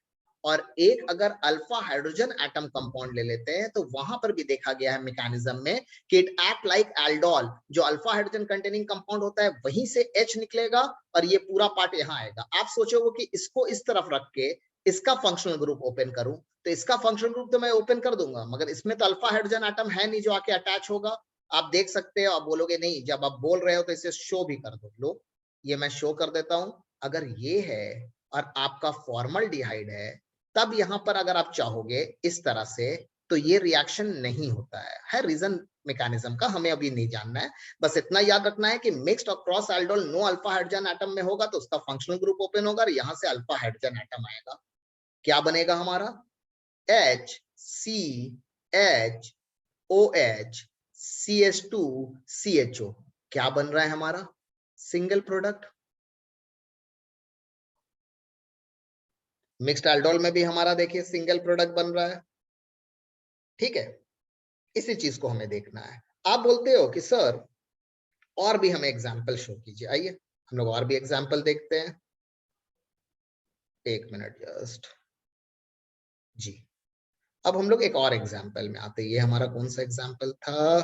और एक अगर अल्फा हाइड्रोजन एटम कंपाउंड ले लेते हैं, तो वहां पर भी देखा गया है मैकेनिज्म में कि इट एक्ट लाइक एल्डोल। जो अल्फा हाइड्रोजन कंटेनिंग कंपाउंड होता है वहीं से H निकलेगा और ये पूरा पार्ट यहाँ आएगा। आप सोचोगे कि इसको इस तरफ रख के इसका फंक्शनल ग्रुप ओपन करूं, तो इसका फंक्शनल ग्रुप तो मैं ओपन कर दूंगा, मगर इसमें तो अल्फा हाइड्रोजन एटम है नहीं जो आके अटैच होगा। आप देख सकते हो, आप बोलोगे नहीं, जब आप बोल रहे हो तो इसे शो भी कर दो। लो, ये मैं शो कर देता हूं। अगर ये है और आपका फॉर्मल्डिहाइड तब यहां पर अगर आप चाहोगे इस तरह से, तो ये रिएक्शन नहीं होता है रीजन मैकेनिज्म का हमें अभी नहीं जानना है। बस इतना याद रखना है कि मिक्स्ड और cross aldol no alpha hydrogen atom में होगा तो उसका फंक्शनल ग्रुप ओपन होगा और यहां से अल्फा हाइड्रोजन एटम आएगा। क्या बनेगा हमारा? HCHOH क्या बन रहा है हमारा? Single product. मिक्स्ड एल्डोल में भी हमारा देखिए सिंगल प्रोडक्ट बन रहा है। ठीक है, इसी चीज को हमें देखना है। आप बोलते हो कि सर और भी हमें एग्जाम्पल शो कीजिए, आइए हम लोग और भी एग्जाम्पल देखते हैं। एक मिनट जस्ट जी। अब हम लोग एक और एग्जाम्पल में आते हैं। ये हमारा कौन सा एग्जाम्पल था,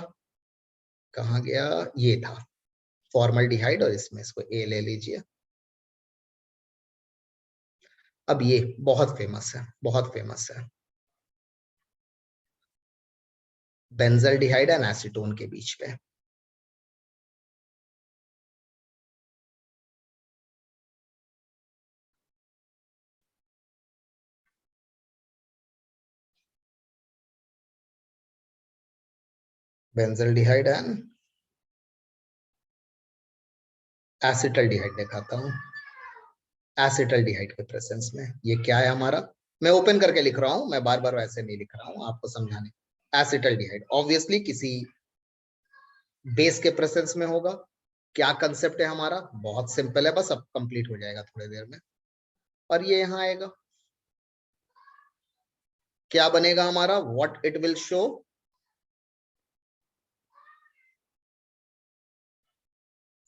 कहाँ गया? ये था फॉर्मल्डिहाइड, और इसमें इसको A ले लीजिए। अब ये बहुत फेमस है, बहुत फेमस है, बेंजल्डिहाइड एंड एसीटोन के बीच पे। बेंजल्डिहाइड एंड एसिटल्डिहाइड दिखाता हूं। एसिटल्डिहाइड के प्रेजेंस में ये क्या है हमारा? मैं ओपन करके लिख रहा हूं, मैं बार बार वैसे नहीं लिख रहा हूं आपको समझाने। एसिटल्डिहाइड ऑब्वियसली किसी बेस के प्रेजेंस में होगा। क्या कंसेप्ट है हमारा? बहुत सिंपल है, बस अब कंप्लीट हो जाएगा थोड़ी देर में। और ये यहां आएगा, क्या बनेगा हमारा? What it will show?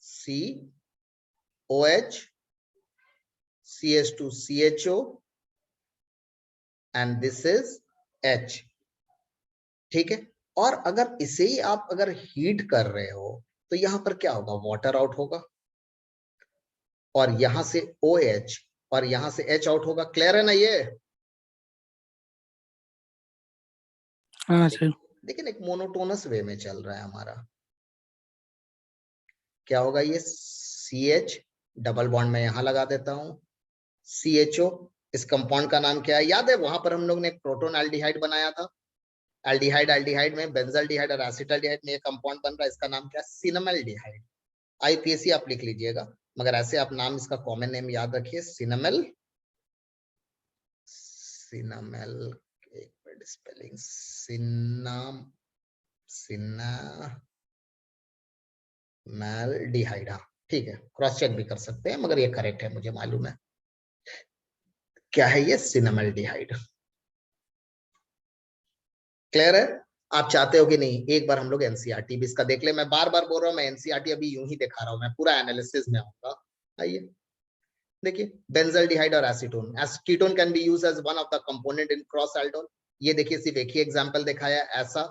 COH CH2CHO and this is H। ठीक है, और अगर इसे ही आप अगर हीट कर रहे हो तो यहां पर क्या होगा? वाटर आउट होगा और यहां से OH और यहां से H आउट होगा। क्लियर है ना ये? हाँ सर। लेकिन एक मोनोटोनस वे में चल रहा है हमारा। क्या होगा? ये CH डबल बॉन्ड में यहां लगा देता हूं, CHO। इस कंपाउंड का नाम क्या है? याद है वहां पर हम लोग ने एक प्रोटोन एल्डिहाइड बनाया था। एल्डिहाइड एल्डिहाइड में बेंजल्डिहाइड और एसिटल्डिहाइड में ये कंपाउंड बन रहा है, इसका नाम क्या है? सिनेमल्डिहाइड। IUPAC आप लिख लीजिएगा, मगर ऐसे आप नाम इसका कॉमन नेम याद रखिए, सिनेमल। सिनेमल एक मिनट, स्पेलिंग सिनेमल्डिहाइड। हाँ ठीक है, क्रॉस चेक भी कर सकते हैं, मगर ये करेक्ट है, मुझे मालूम है। क्या है ये? सिनेमल्डिहाइड। क्लियर है? आप चाहते हो कि नहीं एक बार हम लोग एनसीईआरटी भी इसका देख ले? मैं बार बार बोल रहा हूँ, मैं एनसीईआरटी अभी यूं ही दिखा रहा हूँ, मैं पूरा एनालिसिस में आऊंगा। आइए देखिए, बेंजल्डिहाइड और acetone, ketone can be used as one of the component in cross aldol. ये देखिए, सिर्फ एक ही एग्जांपल दिखाया है ऐसा,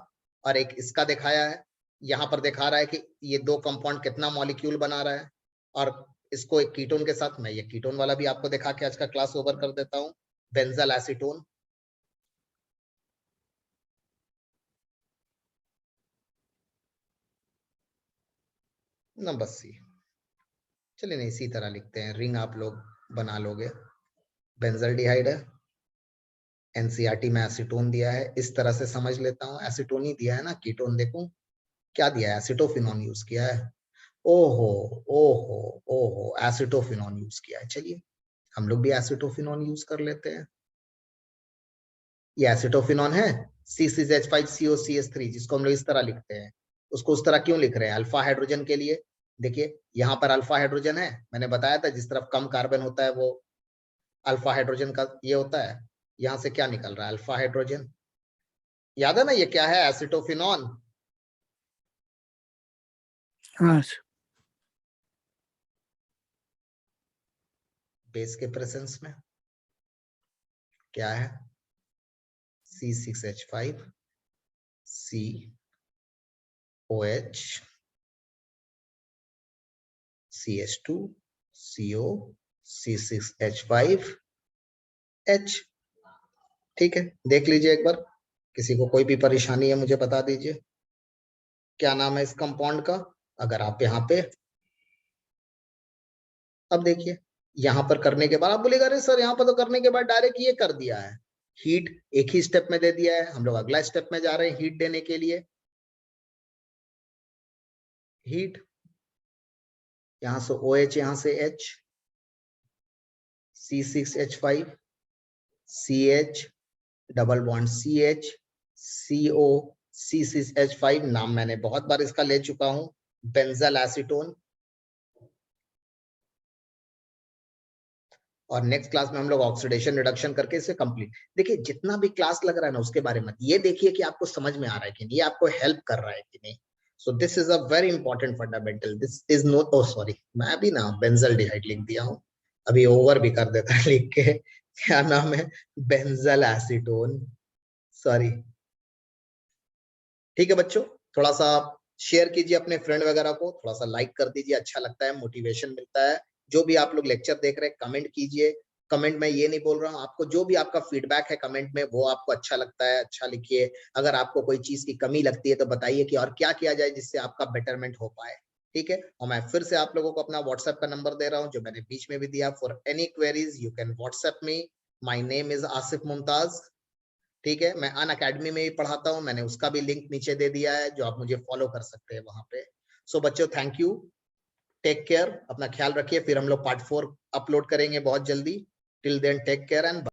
और एक इसका दिखाया है। यहाँ पर दिखा रहा है कि ये दो कंपाउंड कितना मॉलिक्यूल बना रहा है, और इसको एक कीटोन के साथ, मैं ये कीटोन वाला भी आपको दिखा के आज का क्लास ओवर कर देता हूँ। Benzal acetone, number C. चलिए नहीं, इसी तरह लिखते हैं, रिंग आप लोग बना लोगे। बेंजल्डिहाइड है, एनसीईआरटी में एसीटोन दिया है, इस तरह से समझ लेता हूँ, एसीटोन ही दिया है ना, कीटोन देखूं क्या दिया है, एसिटोफिनॉन यूज किया है। ओहो ओहो ओहो, एसिटोफिनॉन यूज किया है। चलिए हम लोग भी एसिटोफिनॉन यूज कर लेते हैं। ये एसिटोफिनॉन है, C6H5COCH3, जिसको हम लोग इस तरह लिखते हैं। उसको उस तरह क्यों लिख रहे हैं? अल्फा हाइड्रोजन के लिए। देखिए यहाँ पर अल्फा हाइड्रोजन है, मैंने बताया था जिस तरफ कम कार्बन होता है वो अल्फा हाइड्रोजन का ये होता है। यहाँ से क्या निकल रहा है? Alpha hydrogen. याद है ना ये क्या है? एसिटोफिनॉन। हाँ बेस के प्रेजेंस में क्या है? C6H5 COH CH2 CO C6H5 H। ठीक है, देख लीजिए एक बार, किसी को कोई भी परेशानी है मुझे बता दीजिए। क्या नाम है इस कंपाउंड का? अगर आप यहाँ पे अब देखिए, यहाँ पर करने के बाद आप बोलेगा अरे सर यहाँ पर तो करने के बाद डायरेक्ट ये कर दिया है, हीट एक ही स्टेप में दे दिया है। हम लोग अगला स्टेप में जा रहे हैं हीट देने के लिए। हीट, यहां से OH, यहां से H, C6H5 CH double bond CH CO C6H5, नाम मैंने बहुत बार इसका ले चुका हूं, बेंजल एसीटोन। और नेक्स्ट क्लास में हम लोग ऑक्सीडेशन रिडक्शन करके इसे कंप्लीट। देखिए जितना भी क्लास लग रहा है ना उसके बारे में ये देखिए कि आपको समझ में आ रहा है कि नहीं, ये आपको हेल्प कर रहा है कि नहीं। So this is a very important fundamental. This is not, oh sorry, मैं भी ना बेंजल्डिहाइड लिख दिया हूँ, अभी ओवर भी कर देता है लिख के। क्या नाम है? Benzyl acetone, sorry. ठीक है बच्चों, थोड़ा सा शेयर कीजिए अपने फ्रेंड वगैरह को, थोड़ा सा लाइक कर दीजिए, अच्छा लगता है, मोटिवेशन मिलता है। जो भी आप लोग लेक्चर देख रहे हैं कमेंट कीजिए। कमेंट में ये नहीं बोल रहा हूँ, आपको जो भी आपका फीडबैक है कमेंट में वो आपको अच्छा लगता है अच्छा लिखिए। अगर आपको कोई चीज की कमी लगती है तो बताइए कि और क्या किया जाए जिससे आपका बेटरमेंट हो पाए। ठीक है, और मैं फिर से आप लोगों को अपना व्हाट्सएप का नंबर दे रहा हूँ जो मैंने बीच में भी दिया। For any queries you can WhatsApp me. My name is Asif Mumtaz. ठीक है, मैं अन अकेडमी में ही पढ़ाता हूँ, मैंने उसका भी लिंक नीचे दे दिया है जो आप मुझे फॉलो कर सकते हैं वहां पे। सो बच्चों थैंक यू, टेक केयर, अपना ख्याल रखिए। फिर हम लोग पार्ट 4 अपलोड करेंगे बहुत जल्दी। Till then take care and